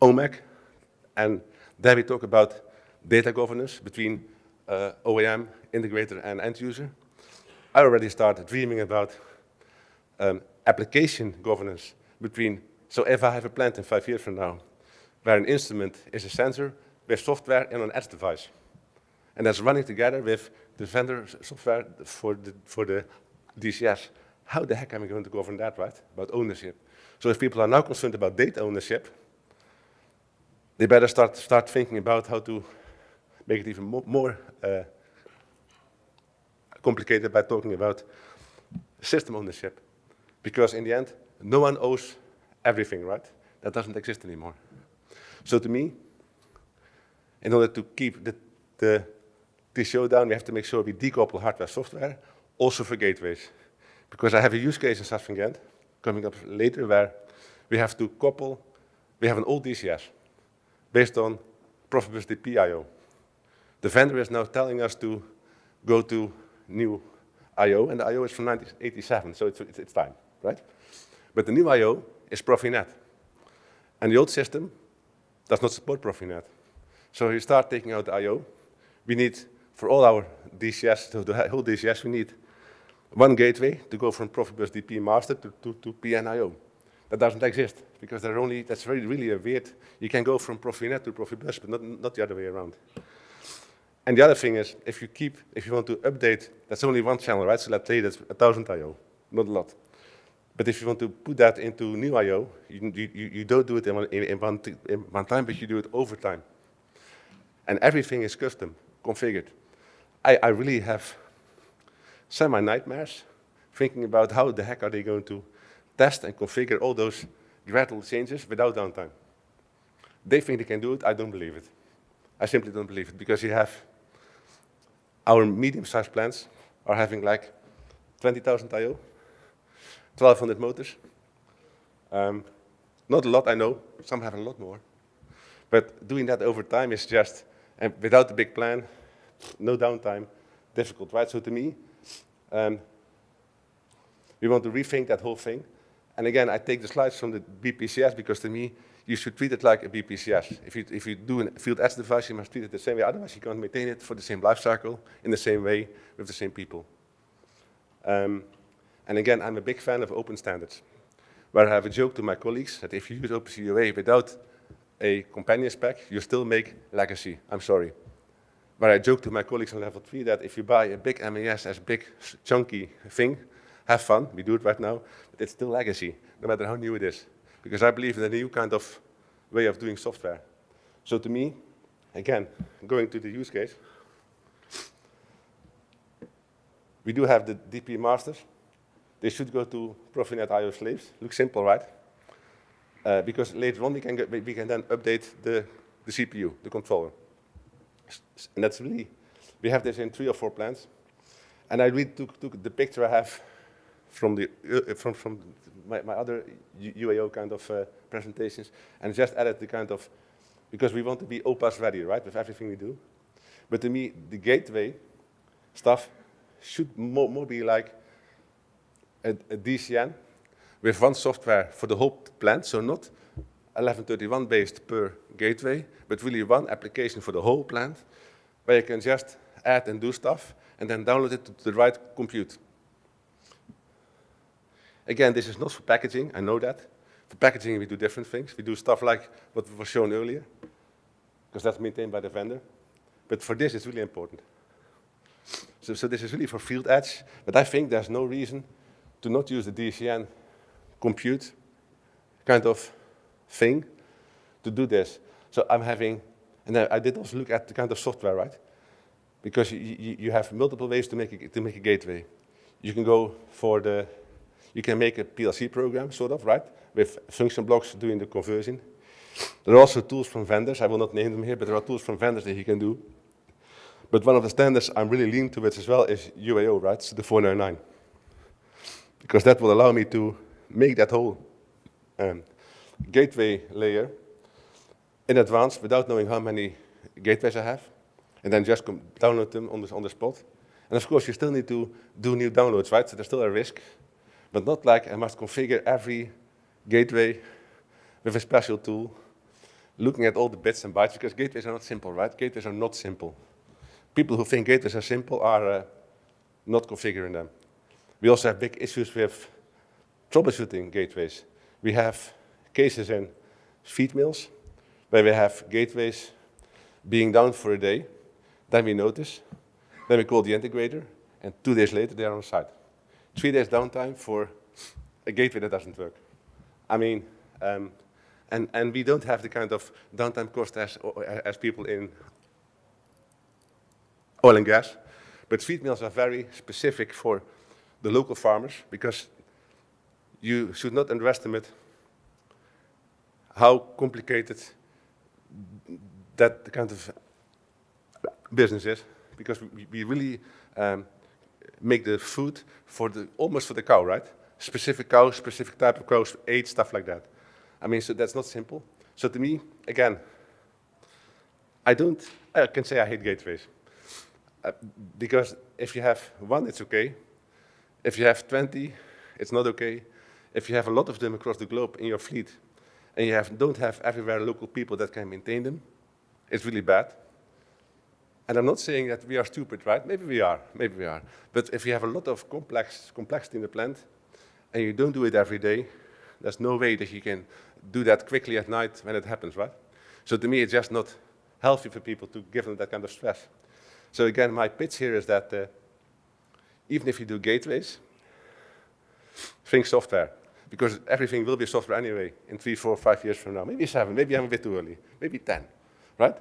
OMAC, and there we talk about data governance between OEM, integrator, and end user. I already started dreaming about application governance between, so if I have a plant in 5 years from now, where an instrument is a sensor with software and an edge device, and that's running together with the vendor software for the DCS, how the heck am I going to govern that, right? About ownership. So if people are now concerned about data ownership, they better start thinking about how to make it even more complicated by talking about system ownership. Because in the end, no one owes everything, right? That doesn't exist anymore. So to me, in order to keep the TCO down, we have to make sure we decouple hardware software, also for gateways. Because I have a use case in SAS van Gent, coming up later, where we have to couple, we have an old DCS based on Profibus DP I/O. The vendor is now telling us to go to new I/O, and the I/O is from 1987, so it's time, right? But the new I/O is Profinet. And the old system does not support Profinet. So you start taking out the I/O. We need, for all our DCS, so the whole DCS, we need one gateway to go from Profibus DP master to PNIO. That doesn't exist, because that's really a weird, you can go from Profinet to Profibus, but not the other way around. And the other thing is, if you want to update, that's only one channel, right? So let's say that's 1,000 I/O, not a lot. But if you want to put that into new I/O, you don't do it in one time, but you do it over time. And everything is custom, configured. I really have semi-nightmares thinking about how the heck are they going to test and configure all those gradual changes without downtime. They think they can do it, I don't believe it. I simply don't believe it, because you have our medium-sized plants are having like 20,000 I/O, 1,200 motors. Not a lot, I know. Some have a lot more. But doing that over time is just, and without a big plan, no downtime, difficult, right? So to me, we want to rethink that whole thing. And again, I take the slides from the BPCS because to me, you should treat it like a BPCS. If you do a field edge device, you must treat it the same way. Otherwise, you can't maintain it for the same life cycle in the same way with the same people. And again, I'm a big fan of open standards, where I have a joke to my colleagues that if you use OpenCUA without a companion spec, you still make legacy. I'm sorry. Where I joke to my colleagues on level 3 that if you buy a big MAS as big, chunky thing, have fun, we do it right now, but it's still legacy, no matter how new it is. Because I believe in a new kind of way of doing software. So to me, again, going to the use case, we do have the DP masters. They should go to Profinet IO slaves. Looks simple, right? Because later on we can then update the CPU, the controller. And that's really, we have this in 3 or 4 plants. And I really took the picture I have from my other UAO kind of presentations, and just added the kind of, because we want to be OPAS ready, right, with everything we do. But to me, the gateway stuff should more be like a DCN with one software for the whole plant, so not 1131 based per gateway, but really one application for the whole plant, where you can just add and do stuff, and then download it to the right compute. Again, this is not for packaging, I know that. For packaging, we do different things. We do stuff like what was shown earlier, because that's maintained by the vendor. But for this, it's really important. So this is really for field edge, but I think there's no reason to not use the DCN compute kind of thing to do this. So I'm having, and I did also look at the kind of software, right? Because you have multiple ways to make a gateway. You can go for the, you can make a PLC program, sort of, right? With function blocks doing the conversion. There are also tools from vendors, I will not name them here, but there are tools from vendors that you can do. But one of the standards I'm really leaning towards as well is UAO, right? So the 499. Because that will allow me to make that whole gateway layer in advance without knowing how many gateways I have, and then just download them on the spot. And of course, you still need to do new downloads, right? So there's still a risk, but not like I must configure every gateway with a special tool, looking at all the bits and bytes, because gateways are not simple, right? Gateways are not simple. People who think gateways are simple are not configuring them. We also have big issues with troubleshooting gateways. We have cases in feed mills where we have gateways being down for a day, then we notice, then we call the integrator, and 2 days later they are on site. 3 days downtime for a gateway that doesn't work. I mean, and we don't have the kind of downtime cost as people in oil and gas, but feed mills are very specific for the local farmers, because you should not underestimate how complicated that kind of business is, because we really make the food for almost for the cow, right? Specific cow, specific type of cows, age, stuff like that. I mean, so that's not simple. So to me, again, I can say I hate gateways. Because if you have 1, it's okay. If you have 20, it's not okay. If you have a lot of them across the globe in your fleet, and you don't have everywhere local people that can maintain them, it's really bad. And I'm not saying that we are stupid, right? Maybe we are. But if you have a lot of complexity in the plant, and you don't do it every day, there's no way that you can do that quickly at night when it happens, right? So to me, it's just not healthy for people to give them that kind of stress. So again, my pitch here is that even if you do gateways, think software. Because everything will be software anyway in 3, 4, 5 years from now. Maybe 7, maybe I'm a bit too early, maybe 10, right?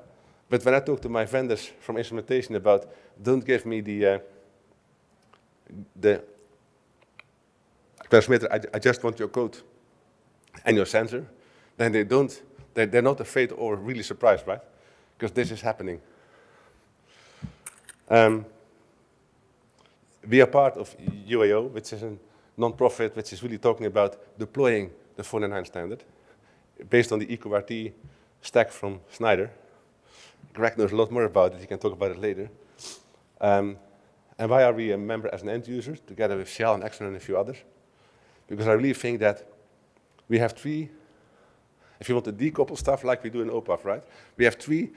But when I talk to my vendors from instrumentation about, don't give me the transmitter, I just want your code and your sensor, then they're not afraid or really surprised, right? Because this is happening. We are part of UAO, which is a non-profit which is really talking about deploying the 499 standard based on the EcoRT stack from Snyder. Greg knows a lot more about it. He can talk about it later. And why are we a member as an end user, together with Shell and Exxon and a few others? Because I really think that we have three, if you want to decouple stuff like we do in OPAF, right? We have three,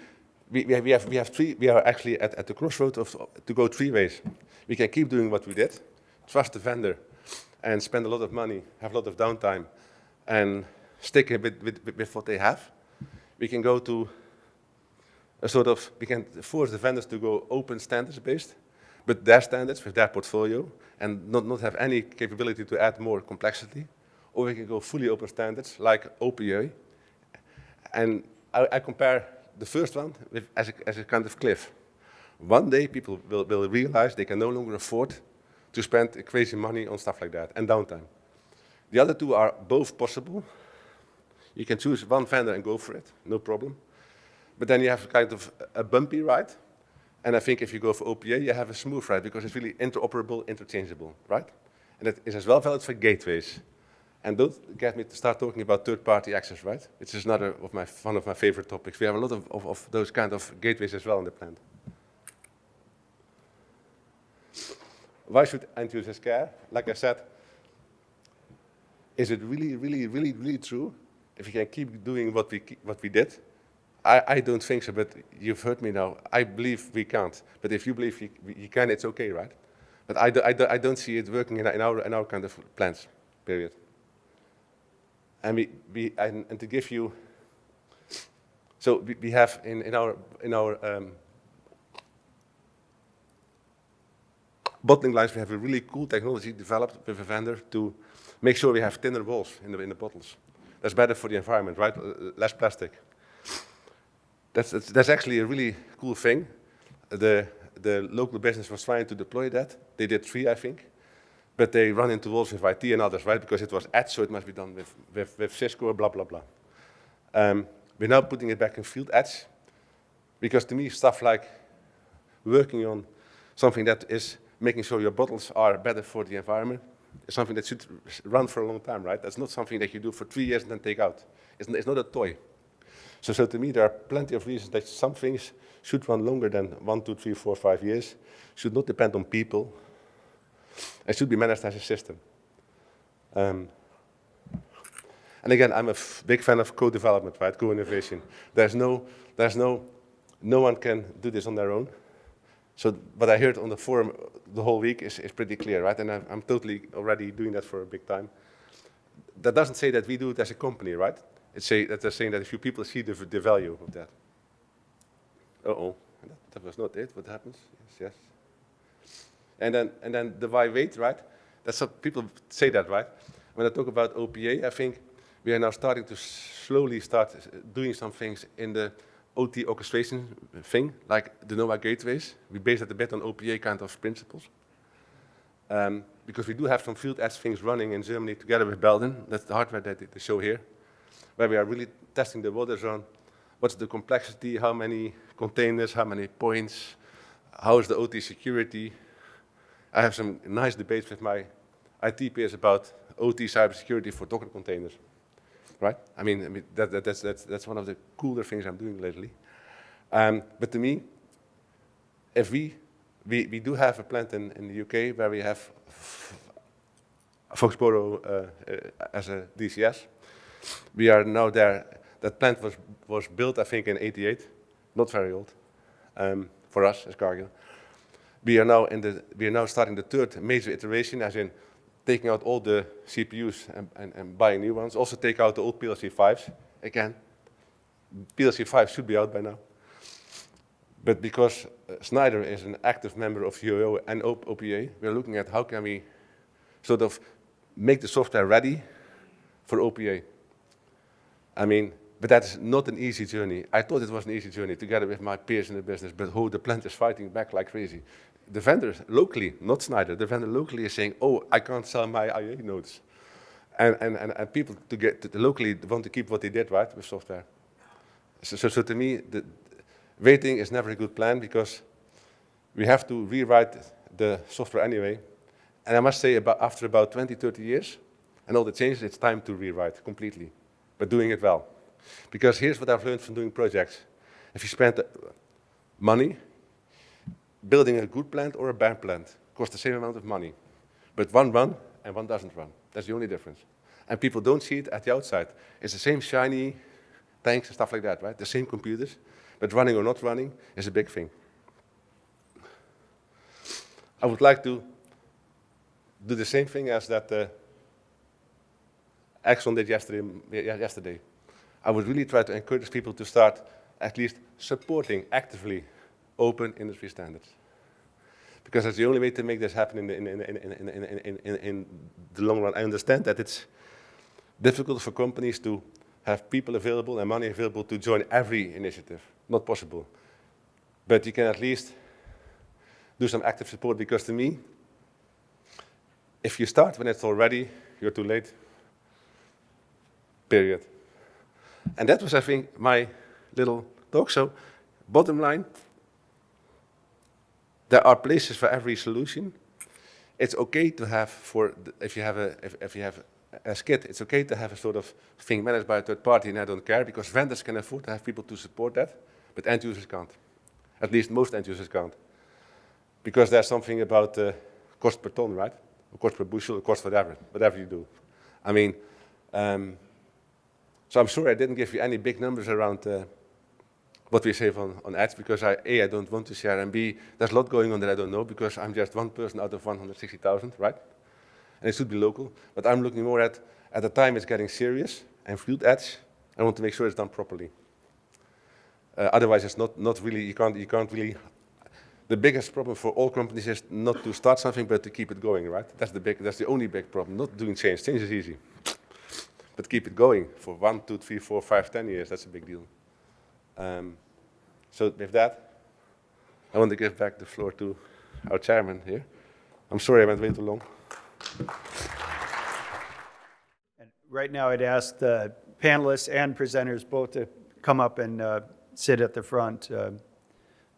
we are actually at the crossroads to go three ways. We can keep doing what we did, trust the vendor, and spend a lot of money, have a lot of downtime, and stick with what they have. We can go to a sort of, we can force the vendors to go open standards based, but their standards with their portfolio, and not have any capability to add more complexity. Or we can go fully open standards like OPA. And I compare the first one as a kind of cliff. One day people will realize they can no longer afford to spend crazy money on stuff like that and downtime. The other two are both possible. You can choose one vendor and go for it, no problem. But then you have kind of a bumpy ride. And I think if you go for OPA, you have a smooth ride because it's really interoperable, interchangeable, right? And that is as well valid for gateways. And don't get me to start talking about third-party access, right? Which is one of my favorite topics. We have a lot of those kind of gateways as well in the plant. Why should end users care? Like I said, is it really true if you can keep doing what we did? I don't think so, but you've heard me now. I believe we can't. But if you believe you can, it's okay, right? But I don't see it working in our kind of plans, period. And and to give you, so we have in our bottling lines, we have a really cool technology developed with a vendor to make sure we have thinner walls in the bottles. That's better for the environment, right? Less plastic. That's actually a really cool thing. The local business was trying to deploy that. They did 3, I think. But they run into walls with IT and others, right? Because it was edge, so it must be done with Cisco, blah, blah, blah. We're now putting it back in field edge. Because to me, stuff like working on something that is making sure your bottles are better for the environment is something that should run for a long time, right? That's not something that you do for 3 years and then take out. It's not a toy. So to me, there are plenty of reasons that some things should run longer than 1, 2, 3, 4, 5 years, should not depend on people, and should be managed as a system. And again, I'm a big fan of co-development, right? Co-innovation. No one can do this on their own. So what I heard on the forum the whole week is pretty clear, right? And I'm totally already doing that for a big time. That doesn't say that we do it as a company, right? They're saying that a few people see the value of that. That was not it. What happens? Yes. And then the why wait, right? That's what people say that, right? When I talk about OPA, I think we are now starting to slowly start doing some things in the OT orchestration thing, like the NOAA gateways. We base it a bit on OPA kind of principles. Because we do have some field edge things running in Germany together with Belden. That's the hardware that they show here, where we are really testing the waters on what's the complexity, how many containers, how many points, how is the OT security. I have some nice debates with my IT peers about OT cybersecurity for Docker containers, right? I mean that's one of the cooler things I'm doing lately. But to me, if we do have a plant in the UK where we have Foxborough as a DCS. We are now there. That plant was built, I think, in '88, not very old, for us as Cargill. We are now starting the third major iteration, as in taking out all the CPUs and buying new ones. Also take out the old PLC 5s again. PLC 5 should be out by now. But because Snyder is an active member of UO and OPA, we're looking at how can we sort of make the software ready for OPA. I mean, but that is not an easy journey. I thought it was an easy journey together with my peers in the business, but the plant is fighting back like crazy. The vendor locally, not Snyder, the vendor locally is saying, oh, I can't sell my IA nodes. And people locally want to keep what they did, right, with software. So to me, waiting is never a good plan because we have to rewrite the software anyway. And I must say, after about 20, 30 years and all the changes, it's time to rewrite completely, but doing it well. Because here's what I've learned from doing projects. If you spend money, building a good plant or a bad plant costs the same amount of money. But one run and one doesn't run. That's the only difference. And people don't see it at the outside. It's the same shiny tanks and stuff like that, right? The same computers. But running or not running is a big thing. I would like to do the same thing as that Exxon did yesterday. I would really try to encourage people to start at least supporting actively open industry standards. Because that's the only way to make this happen in the long run. I understand that it's difficult for companies to have people available and money available to join every initiative. Not possible. But you can at least do some active support, because to me, if you start when it's all ready, you're too late. Period. And that was, I think, my little talk. So, bottom line, there are places for every solution. It's okay to have, if you have a skit, it's okay to have a sort of thing managed by a third party, and I don't care, because vendors can afford to have people to support that, but end users can't. At least most end users can't. Because there's something about cost per ton, right? Or cost per bushel, or cost whatever you do. I mean, so I'm sure I didn't give you any big numbers around what we save on ads, because A, I don't want to share, and B, there's a lot going on that I don't know, because I'm just one person out of 160,000, right? And it should be local, but I'm looking more at the time it's getting serious, and field ads, I want to make sure it's done properly. Otherwise, it's not really, you can't really. The biggest problem for all companies is not to start something, but to keep it going, right? That's the only big problem. Not doing change. Change is easy, but keep it going for 1, 2, 3, 4, 5, 10 years. That's a big deal. So with that, I want to give back the floor to our chairman here. I'm sorry I went way too long. And right now, I'd ask the panelists and presenters both to come up and sit at the front.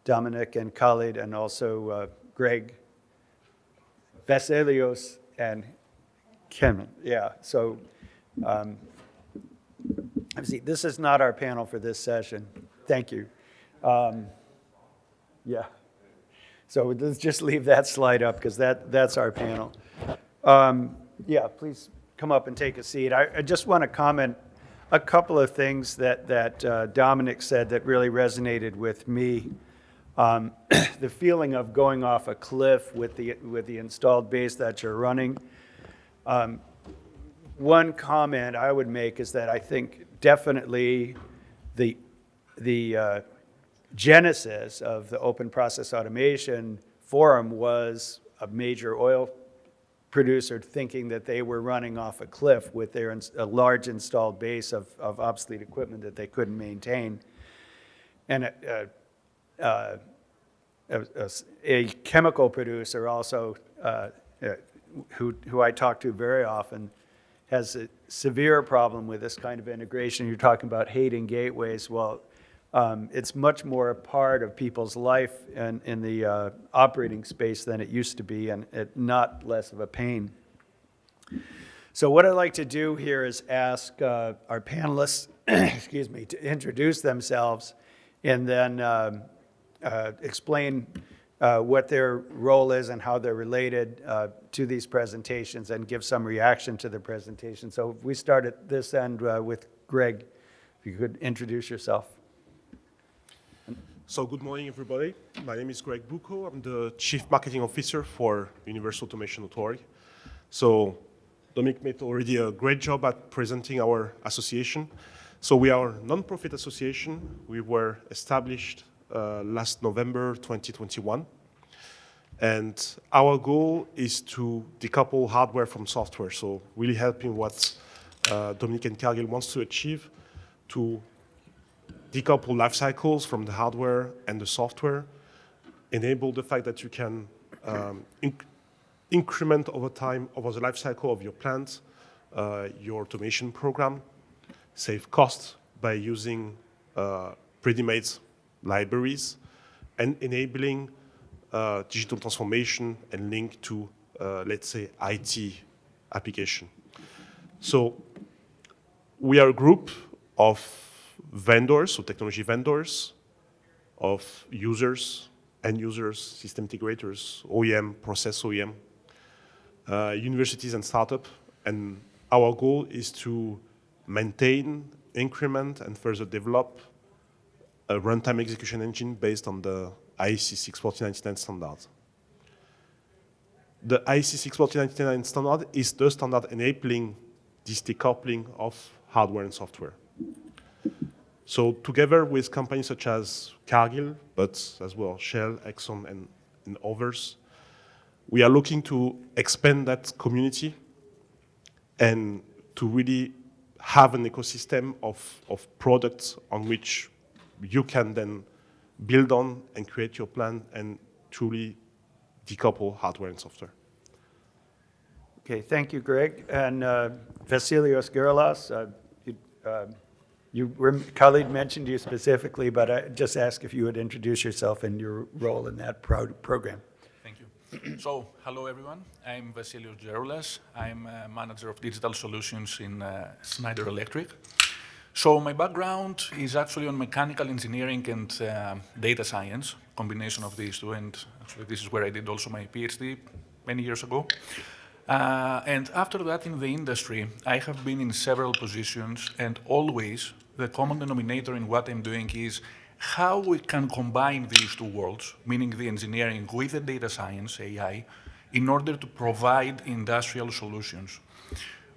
Dominic and Khalid, and also Greg, Vasilios, and Ken. Yeah, so see, this is not our panel for this session. Thank you. Yeah. So let's just leave that slide up, because that's our panel. Yeah, please come up and take a seat. I just want to comment a couple of things that Dominic said that really resonated with me. The feeling of going off a cliff with the installed base that you're running. One comment I would make is that I think definitely the genesis of the Open Process Automation Forum was a major oil producer thinking that they were running off a cliff with a large installed base of obsolete equipment that they couldn't maintain. And a chemical producer also, who I talk to very often, has a severe problem with this kind of integration. You're talking about hating gateways. Well, it's much more a part of people's life in the operating space than it used to be, and not less of a pain. So what I'd like to do here is ask our panelists, excuse me, to introduce themselves, and then explain what their role is and how they're related to these presentations, and give some reaction to the presentation. So if we start at this end with Greg, if you could introduce yourself. So good morning, everybody. My name is Greg Bucco. I'm the Chief Marketing Officer for Universal Automation Authority. So Dominic made already a great job at presenting our association. So we are a non-profit association. We were established last November 2021. And our goal is to decouple hardware from software. So really helping what Dominic and Cargill wants to achieve, to decouple life cycles from the hardware and the software, enable the fact that you can increment over time, over the life cycle of your plant, your automation program, save costs by using ready-made libraries, and enabling digital transformation and link to, let's say, IT application. So we are a group of vendors, so technology vendors, of users, end users, system integrators, OEM, process OEM, universities and startups. And our goal is to maintain, increment, and further develop a runtime execution engine based on the IEC 64099 standard. The IEC 64099 standard is the standard enabling this decoupling of hardware and software. So together with companies such as Cargill, but as well Shell, Exxon, and others, we are looking to expand that community and to really have an ecosystem of products on which you can then build on and create your plan and truly decouple hardware and software. Okay, thank you, Greg. And Vasilios Gerlas, Khalid mentioned you specifically, but I just ask if you would introduce yourself and your role in that program. Thank you. So, hello everyone. I'm Vasilios Geroulas. I'm manager of digital solutions in Schneider Electric. So my background is actually on mechanical engineering and data science, combination of these two, and actually this is where I did also my PhD many years ago. And after that in the industry, I have been in several positions, and always the common denominator in what I'm doing is how we can combine these two worlds, meaning the engineering with the data science, AI, in order to provide industrial solutions.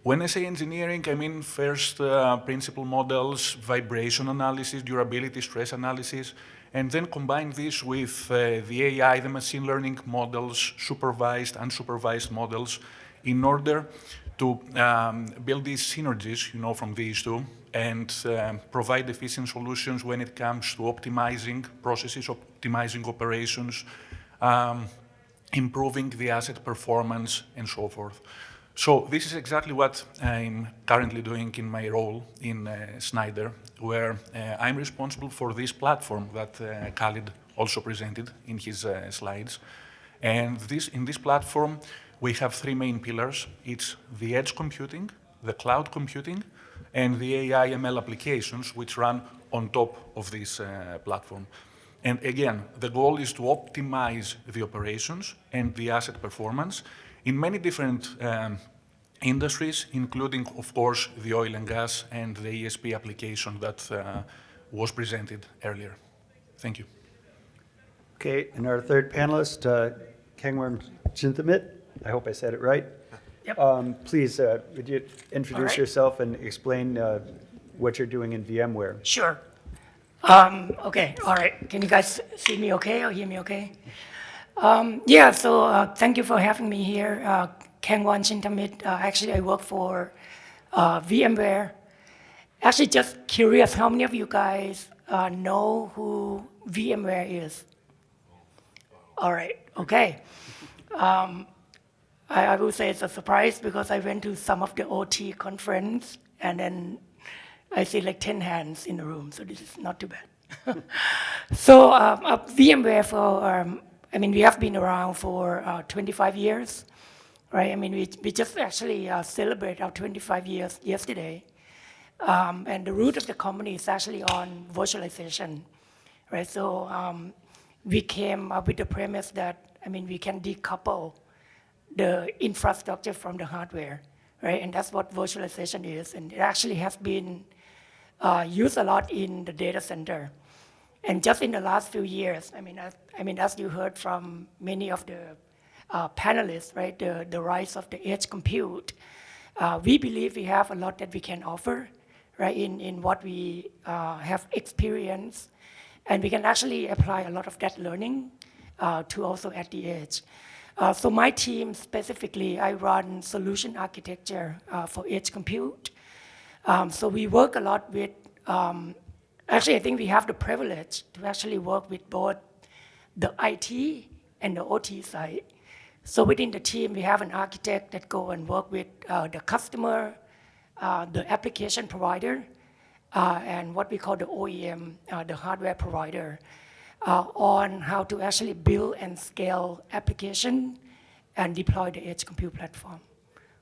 When I say engineering, I mean first principle models, vibration analysis, durability, stress analysis, and then combine this with the AI, the machine learning models, supervised, unsupervised models, in order to build these synergies, from these two, and provide efficient solutions when it comes to optimizing processes, optimizing operations, improving the asset performance, and so forth. So this is exactly what I'm currently doing in my role in Schneider, where I'm responsible for this platform that Khalid also presented in his slides. And in this platform, we have three main pillars. It's the edge computing, the cloud computing, and the AI ML applications which run on top of this platform. And again, the goal is to optimize the operations and the asset performance in many different industries, including, of course, the oil and gas and the ESP application that was presented earlier. Thank you. Okay, and our third panelist, Kengworm Chintamit. I hope I said it right. Yep. Please, would you introduce yourself and explain what you're doing in VMware? Sure. Okay, all right. Can you guys see me okay or hear me okay? So thank you for having me here. Kengworm Chintamit. Actually, I work for VMware. Actually, just curious, how many of you guys know who VMware is? All right, okay. I will say it's a surprise because I went to some of the OT conference and then I see like 10 hands in the room, so this is not too bad. So VMware we have been around for 25 years, right? I mean, we just actually celebrate our 25 years yesterday. And the root of the company is actually on virtualization, right? So we came up with the premise that, we can decouple the infrastructure from the hardware, right? And that's what virtualization is. And it actually has been used a lot in the data center. And just in the last few years, as you heard from many of the panelists, right, the rise of the edge compute, we believe we have a lot that we can offer, right, in what we have experienced. And we can actually apply a lot of that learning to also at the edge. So my team specifically, I run solution architecture for edge compute. So we work a lot with, actually I think we have the privilege to actually work with both the IT and the OT side. So within the team, we have an architect that go and work with the customer, the application provider, and what we call the OEM, the hardware provider, on how to actually build and scale application and deploy the edge compute platform.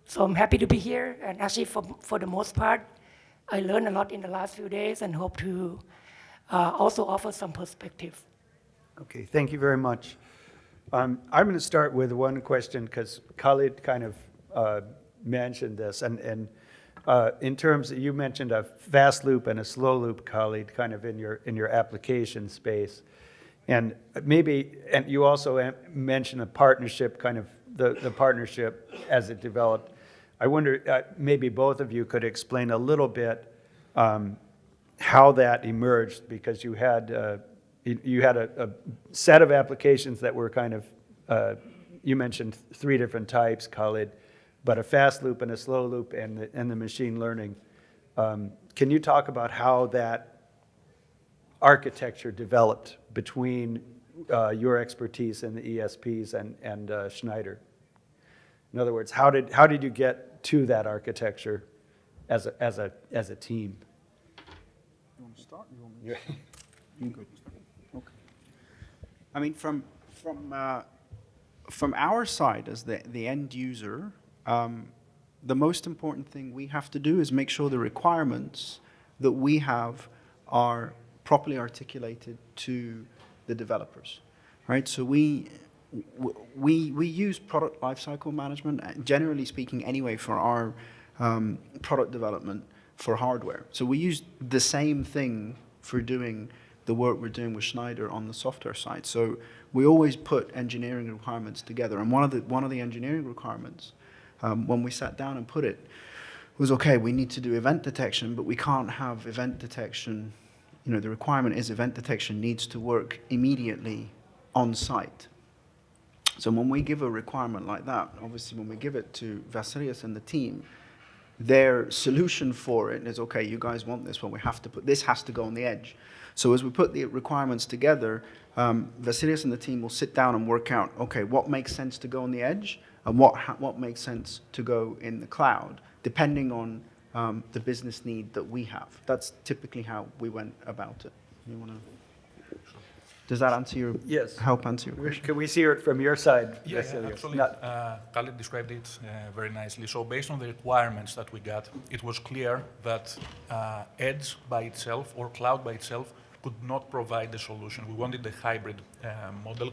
So I'm happy to be here, and actually for the most part, I learned a lot in the last few days and hope to also offer some perspective. Okay, thank you very much. I'm going to start with one question because Khalid kind of mentioned this, and in terms, you mentioned a fast loop and a slow loop, Khalid, kind of in your application space, and maybe, and you also mentioned a partnership, kind of the partnership as it developed. I wonder, maybe both of you could explain a little bit how that emerged, because you had a set of applications that were kind of, you mentioned 3 different types, Khalid, but a fast loop and a slow loop and the machine learning. Can you talk about how that architecture developed between your expertise in the ESPs and Schneider? In other words, how did you get to that architecture as a team? You want to start? You want me to? You good. Okay. I mean, from our side as the end user, the most important thing we have to do is make sure the requirements that we have are properly articulated to the developers, right? So we use product lifecycle management, generally speaking anyway, for our product development for hardware. So we use the same thing for doing the work we're doing with Schneider on the software side. So we always put engineering requirements together. And one of the engineering requirements, when we sat down and put it, was, okay, we need to do event detection, but we can't have event detection. You know, the requirement is event detection needs to work immediately on site. So when we give a requirement like that, obviously when we give it to Vasilius and the team, their solution for it is, okay, you guys want this, well, we have to put, this has to go on the edge. So as we put the requirements together, Vasilius and the team will sit down and work out, okay, what makes sense to go on the edge and what makes sense to go in the cloud, depending on the business need that we have. That's typically how we went about it. You want to? Does that answer your? Yes. Help answer your question? Can we see it from your side, Yeah, Vasilius? actually, Not- Khaled described it very nicely. So based on the requirements that we got, it was clear that Edge by itself or cloud by itself could not provide the solution. We wanted the hybrid model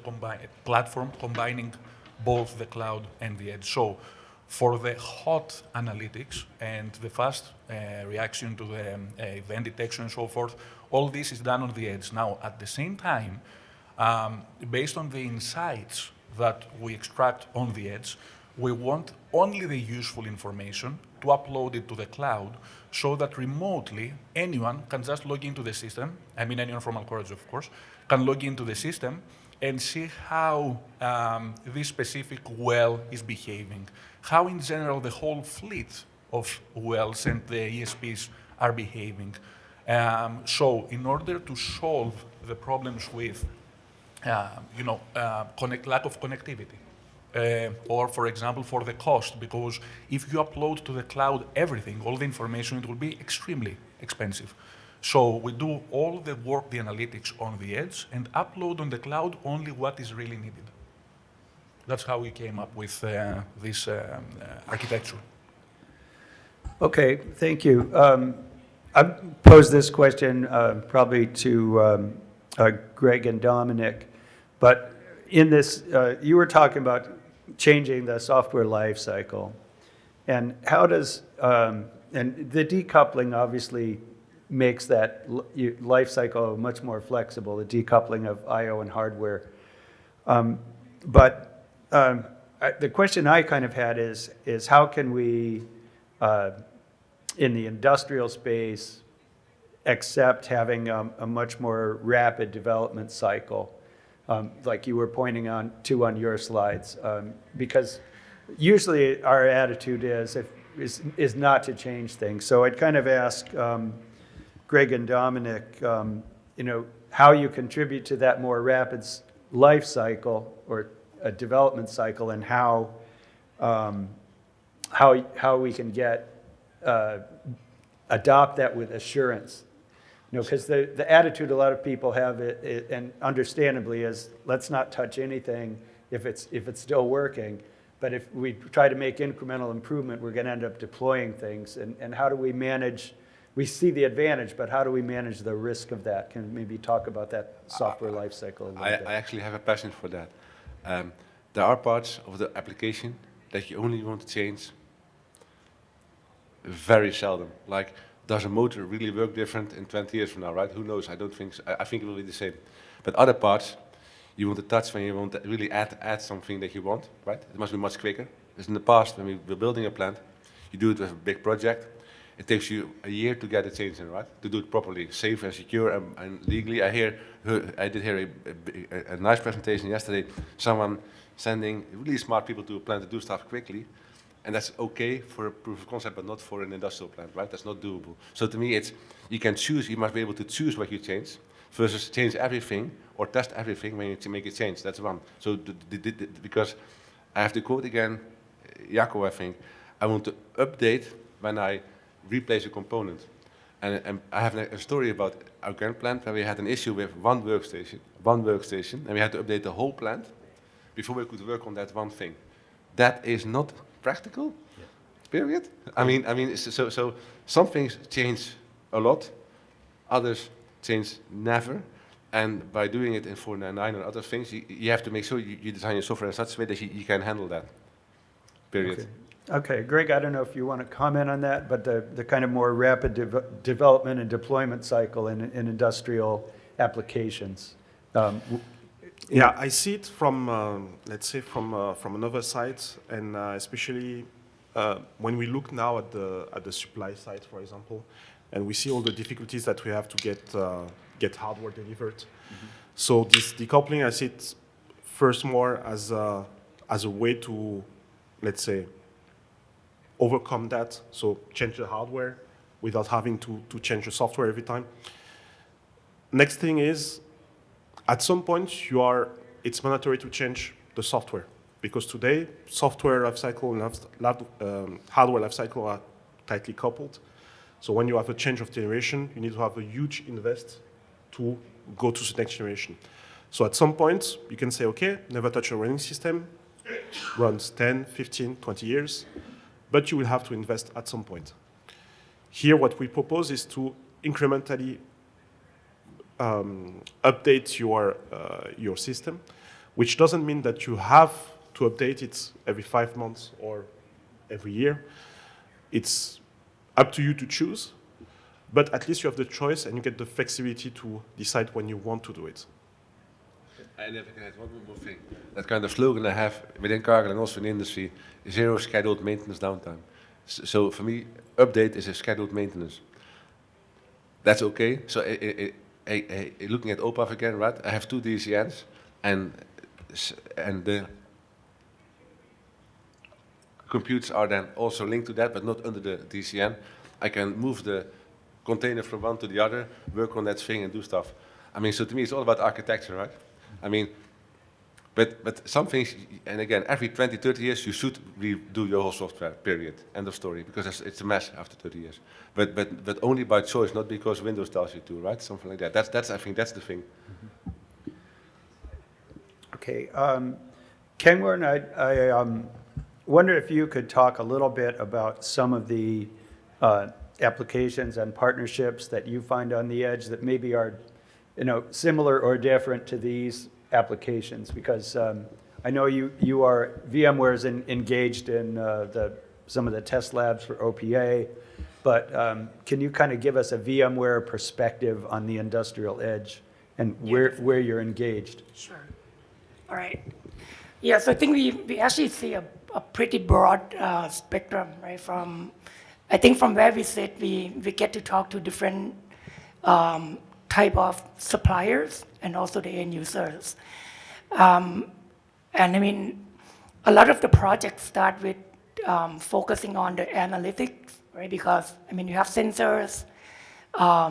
platform combining both the cloud and the edge. So for the hot analytics and the fast reaction to the event detection and so forth, all this is done on the edge. Now, at the same time, based on the insights that we extract on the edge, we want only the useful information to upload it to the cloud so that remotely anyone can just log into the system, I mean anyone from Alcourage, of course, can log into the system and see how this specific well is behaving, how in general the whole fleet of wells and the ESPs are behaving. So in order to solve the problems with lack of connectivity, or for example for the cost, because if you upload to the cloud everything, all the information, it will be extremely expensive. So we do all the work, the analytics on the edge, and upload on the cloud only what is really needed. That's how we came up with this architecture. Okay, thank you. I posed this question probably to Greg and Dominic, but in this, you were talking about changing the software life cycle, and how does, and the decoupling obviously makes that life cycle much more flexible, the decoupling of I/O and hardware. But the question I kind of had is how can we, in the industrial space, accept having a much more rapid development cycle, like you were pointing on your slides, because usually our attitude is not to change things. So I'd kind of ask Greg and Dominic, how you contribute to that more rapid life cycle or a development cycle, and how we can get adopt that with assurance. Because the attitude a lot of people have, and understandably, is let's not touch anything if it's still working. But if we try to make incremental improvement, we're going to end up deploying things. And how do we manage we see the advantage, but how do we manage the risk of that? Can maybe talk about that software life cycle a little bit? I actually have a passion for that. There are parts of the application that you only want to change very seldom. Like, does a motor really work different in 20 years from now, right? Who knows? I don't think so. I think it will be the same. But other parts, you want to touch when you want to really add something that you want, right? It must be much quicker. Because in the past, when we were building a plant, you do it with a big project. It takes you a year to get a change in, right? To do it properly, safe and secure and legally. I did hear a nice presentation yesterday. Someone sending really smart people to a plant to do stuff quickly. And that's okay for a proof of concept, but not for an industrial plant, right? That's not doable. So to me, it's, you can choose, you must be able to choose what you change versus change everything or test everything when you make a change. That's one. So because I have to quote again, Jaco, I think, I want to update when I replace a component. And I have a story about our current plant where we had an issue with one workstation, and we had to update the whole plant before we could work on that one thing. That is not practical, period. I mean, so some things change a lot, others change never. And by doing it in 499 and other things, you have to make sure you design your software in such a way that you can handle that, period. Okay, Greg, I don't know if you want to comment on that, but the kind of more rapid development and deployment cycle in industrial applications. Yeah, I see it from, let's say, from another side, and especially when we look now at the supply side, for example, and we see all the difficulties that we have to get hardware delivered. Mm-hmm. So this decoupling, I see it first more as a way to, let's say, overcome that. So change the hardware without having to change the software every time. Next thing is, at some point, it's mandatory to change the software, because today, software lifecycle and hardware lifecycle are tightly coupled. So when you have a change of generation, you need to have a huge invest to go to the next generation. So at some point, you can say, okay, never touch a running system, runs 10, 15, 20 years, but you will have to invest at some point. Here, what we propose is to incrementally update your system, which doesn't mean that you have to update it every 5 months or every year. It's up to you to choose, but at least you have the choice and you get the flexibility to decide when you want to do it. I never can add one more thing. That kind of slogan I have within Cargill and also in industry, zero scheduled maintenance downtime. So for me, update is a scheduled maintenance. That's okay. So looking at OPAF again, right? I have 2 DCNs, and the computers are then also linked to that, but not under the DCN. I can move the container from one to the other, work on that thing and do stuff. I mean, so to me, it's all about architecture, right? I mean, but some things, and again, every 20, 30 years, you should redo your whole software, period. End of story, because it's a mess after 30 years. But only by choice, not because Windows tells you to, right? Something like that. That's I think that's the thing. Okay, Kengwon, I wonder if you could talk a little bit about some of the applications and partnerships that you find on the edge that maybe are, similar or different to these applications, because I know VMware is engaged in some of the test labs for OPA, but can you kind of give us a VMware perspective on the industrial edge and where you're engaged? Sure. All right. Yeah, so I think we actually see a pretty broad spectrum, right? I think from where we sit, we get to talk to different type of suppliers and also the end users. And I mean, a lot of the projects start with focusing on the analytics, right? Because, I mean, you have sensors,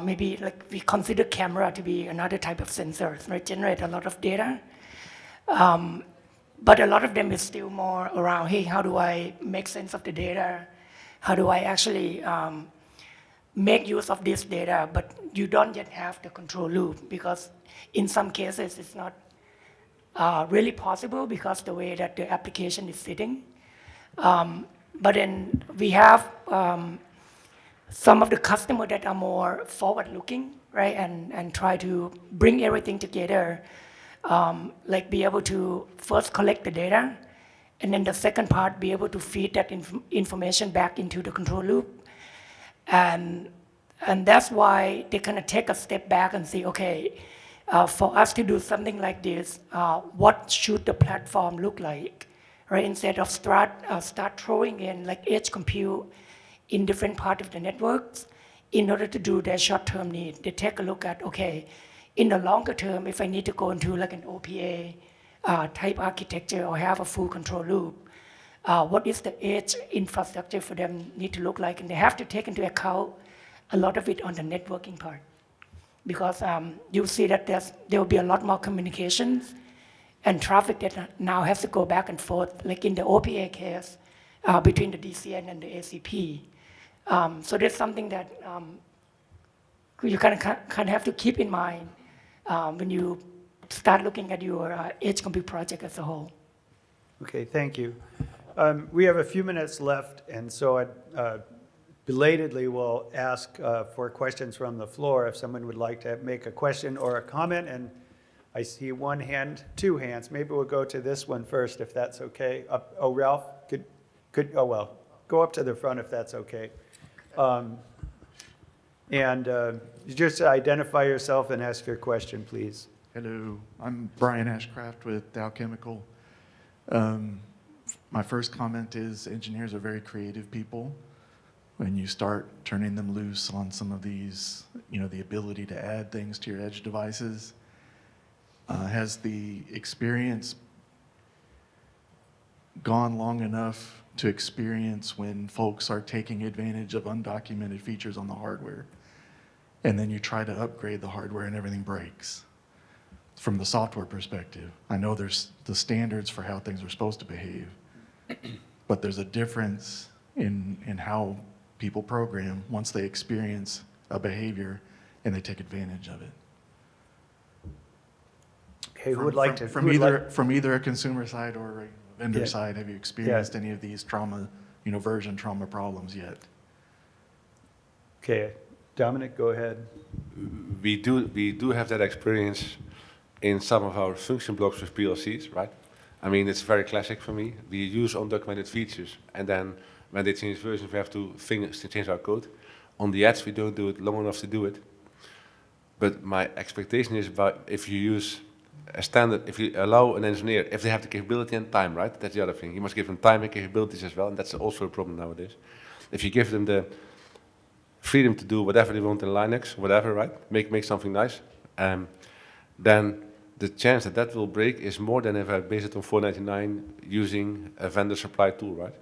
maybe like we consider camera to be another type of sensors, right? Generate a lot of data. But a lot of them is still more around, hey, how do I make sense of the data? How do I actually make use of this data? But you don't yet have the control loop, because in some cases it's not really possible because the way that the application is sitting. But then we have some of the customers that are more forward-looking, right, and try to bring everything together, like be able to first collect the data, and then the second part, be able to feed that information back into the control loop. And that's why they kind of take a step back and say, okay, for us to do something like this, what should the platform look like, right? Instead of start throwing in like edge compute in different parts of the networks in order to do their short-term need. They take a look at, okay, in the longer term, if I need to go into like an OPA type architecture or have a full control loop, what is the edge infrastructure for them need to look like? And they have to take into account a lot of it on the networking part. Because you see that there will be a lot more communications and traffic that now has to go back and forth, like in the OPA case, between the DCN and the ACP. So that's something that you kind of have to keep in mind when you start looking at your edge compute project as a whole. Okay, thank you. We have a few minutes left, and so I belatedly will ask for questions from the floor if someone would like to make a question or a comment. And I see one hand, two hands. Maybe we'll go to this one first, if that's okay. Oh, Ralph, oh, well, go up to the front if that's okay. Just identify yourself and ask your question, please. Hello, I'm Brian Ashcraft with Dow Chemical. My first comment is engineers are very creative people. When you start turning them loose on some of these, the ability to add things to your edge devices, has the experience gone long enough to experience when folks are taking advantage of undocumented features on the hardware, and then you try to upgrade the hardware and everything breaks? From the software perspective, I know there's the standards for how things are supposed to behave, but there's a difference in how people program once they experience a behavior and they take advantage of it. Okay, who would like to? From either a consumer side or a vendor side, have you experienced Yeah. any of these trauma, version trauma problems yet? Okay, Dominic, go ahead. We do have that experience in some of our function blocks with PLCs, right? I mean, it's very classic for me. We use undocumented features, and then when they change versions, we have to change our code. On the edge, we don't do it long enough to do it. But my expectation is about if you use a standard, if you allow an engineer, if they have the capability and time, right? That's the other thing. You must give them time and capabilities as well, and that's also a problem nowadays. If you give them the freedom to do whatever they want in Linux, whatever, right? Make something nice, then the chance that that will break is more than if I base it on 499 using a vendor supply tool, right?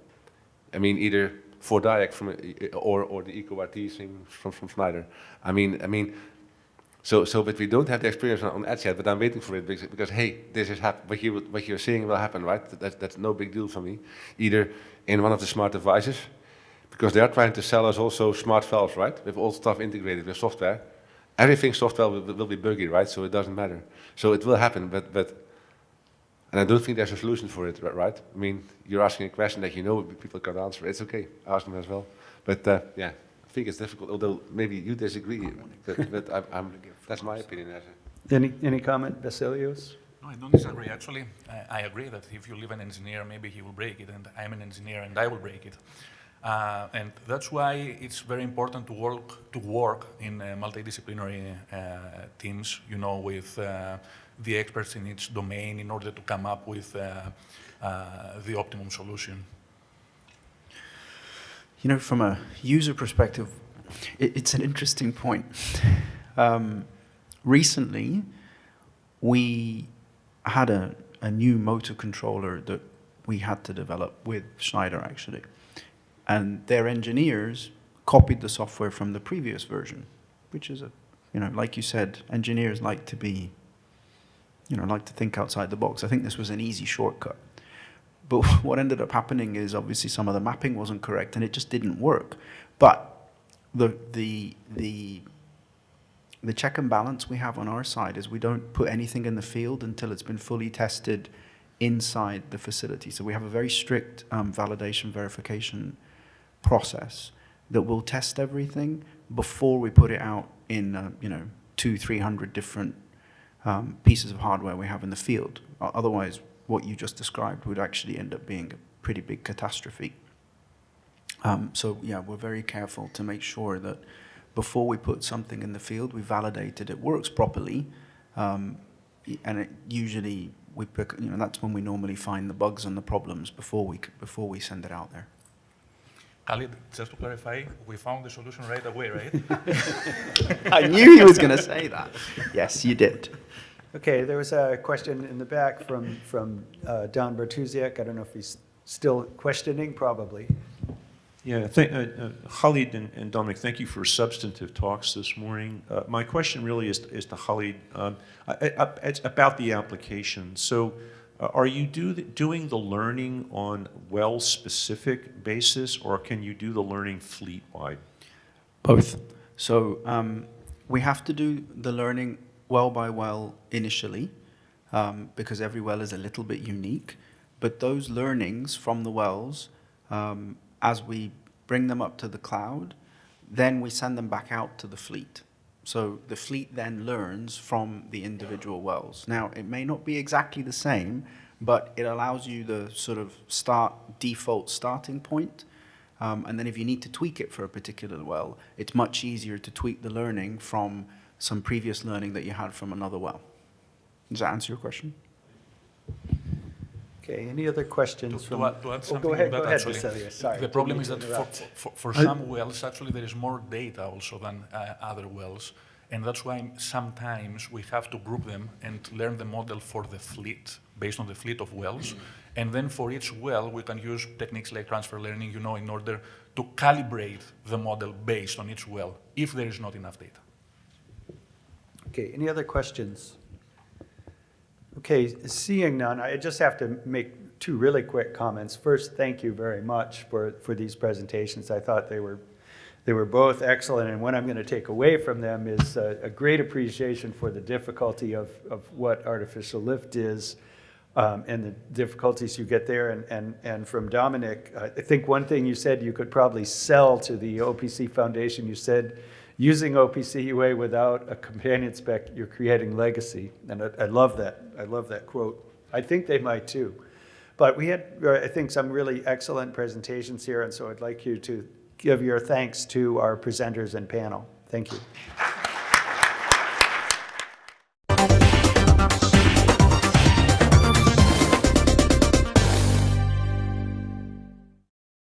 I mean, either 4Diac or the EcoRT thing from Schneider. I mean, so but we don't have the experience on Edge yet, but I'm waiting for it because hey, this is what you're seeing will happen, right? That's no big deal for me. Either in one of the smart devices, because they are trying to sell us also smart valves, right? With all stuff integrated with software. Everything software will be buggy, right? So it doesn't matter. So it will happen, but and I don't think there's a solution for it, right? I mean, you're asking a question that people can't answer. It's okay, ask them as well. But yeah, I think it's difficult, although maybe you disagree, but that's my opinion. Any comment, Vasilios? No, I don't disagree. Actually, I agree that if you leave an engineer, maybe he will break it, and I'm an engineer, and I will break it. And that's why it's very important to work in multidisciplinary teams, with the experts in each domain in order to come up with the optimum solution. From a user perspective, it's an interesting point. Recently, we had a new motor controller that we had to develop with Schneider, actually. And their engineers copied the software from the previous version, which is like you said, engineers like to be, like to think outside the box. I think this was an easy shortcut. But what ended up happening is obviously some of the mapping wasn't correct and it just didn't work. But the check and balance we have on our side is we don't put anything in the field until it's been fully tested inside the facility. So we have a very strict validation verification process. that will test everything before we put it out in, 200-300 different pieces of hardware we have in the field. Otherwise, what you just described would actually end up being a pretty big catastrophe. So yeah, we're very careful to make sure that before we put something in the field, we validated it works properly, and it usually we pick, that's when we normally find the bugs and the problems before we send it out there. Khalid, just to clarify, we found the solution right away, right? I knew he was going to say that. Yes, you did. Okay, there was a question in the back from Don Bertuziak. I don't know if he's still questioning, probably. Yeah, Khalid and Dominic, thank you for substantive talks this morning. My question really is to Khalid. It's about the application. So are you doing the learning on well-specific basis, or can you do the learning fleet-wide? Both. So we have to do the learning well by well initially, because every well is a little bit unique. But those learnings from the wells, as we bring them up to the cloud, then we send them back out to the fleet. So the fleet then learns from the individual wells. Now, it may not be exactly the same, but it allows you the sort of default starting point. And then if you need to tweak it for a particular well, it's much easier to tweak the learning from some previous learning that you had from another well. Does that answer your question? Okay, any other questions To from? add something Go ahead, on that, actually. Vasilios. Sorry. The problem is didn't that mean to interrupt. for some wells, actually, there is more data also than other wells. And that's why sometimes we have to group them and learn the model for the fleet, based on the fleet of wells. And then for each well, we can use techniques like transfer learning, in order to calibrate the model based on each well, if there is not enough data. Okay, any other questions? Okay, seeing none, I just have to make two really quick comments. First, thank you very much for these presentations. I thought they were both excellent, and what I'm going to take away from them is a great appreciation for the difficulty of what artificial lift is, and the difficulties you get there. And from Dominic, I think one thing you said you could probably sell to the OPC Foundation, you said, using OPC UA without a companion spec, you're creating legacy. And I love that. I love that quote. I think they might too. But we had, I think, some really excellent presentations here, and so I'd like you to give your thanks to our presenters and panel. Thank you.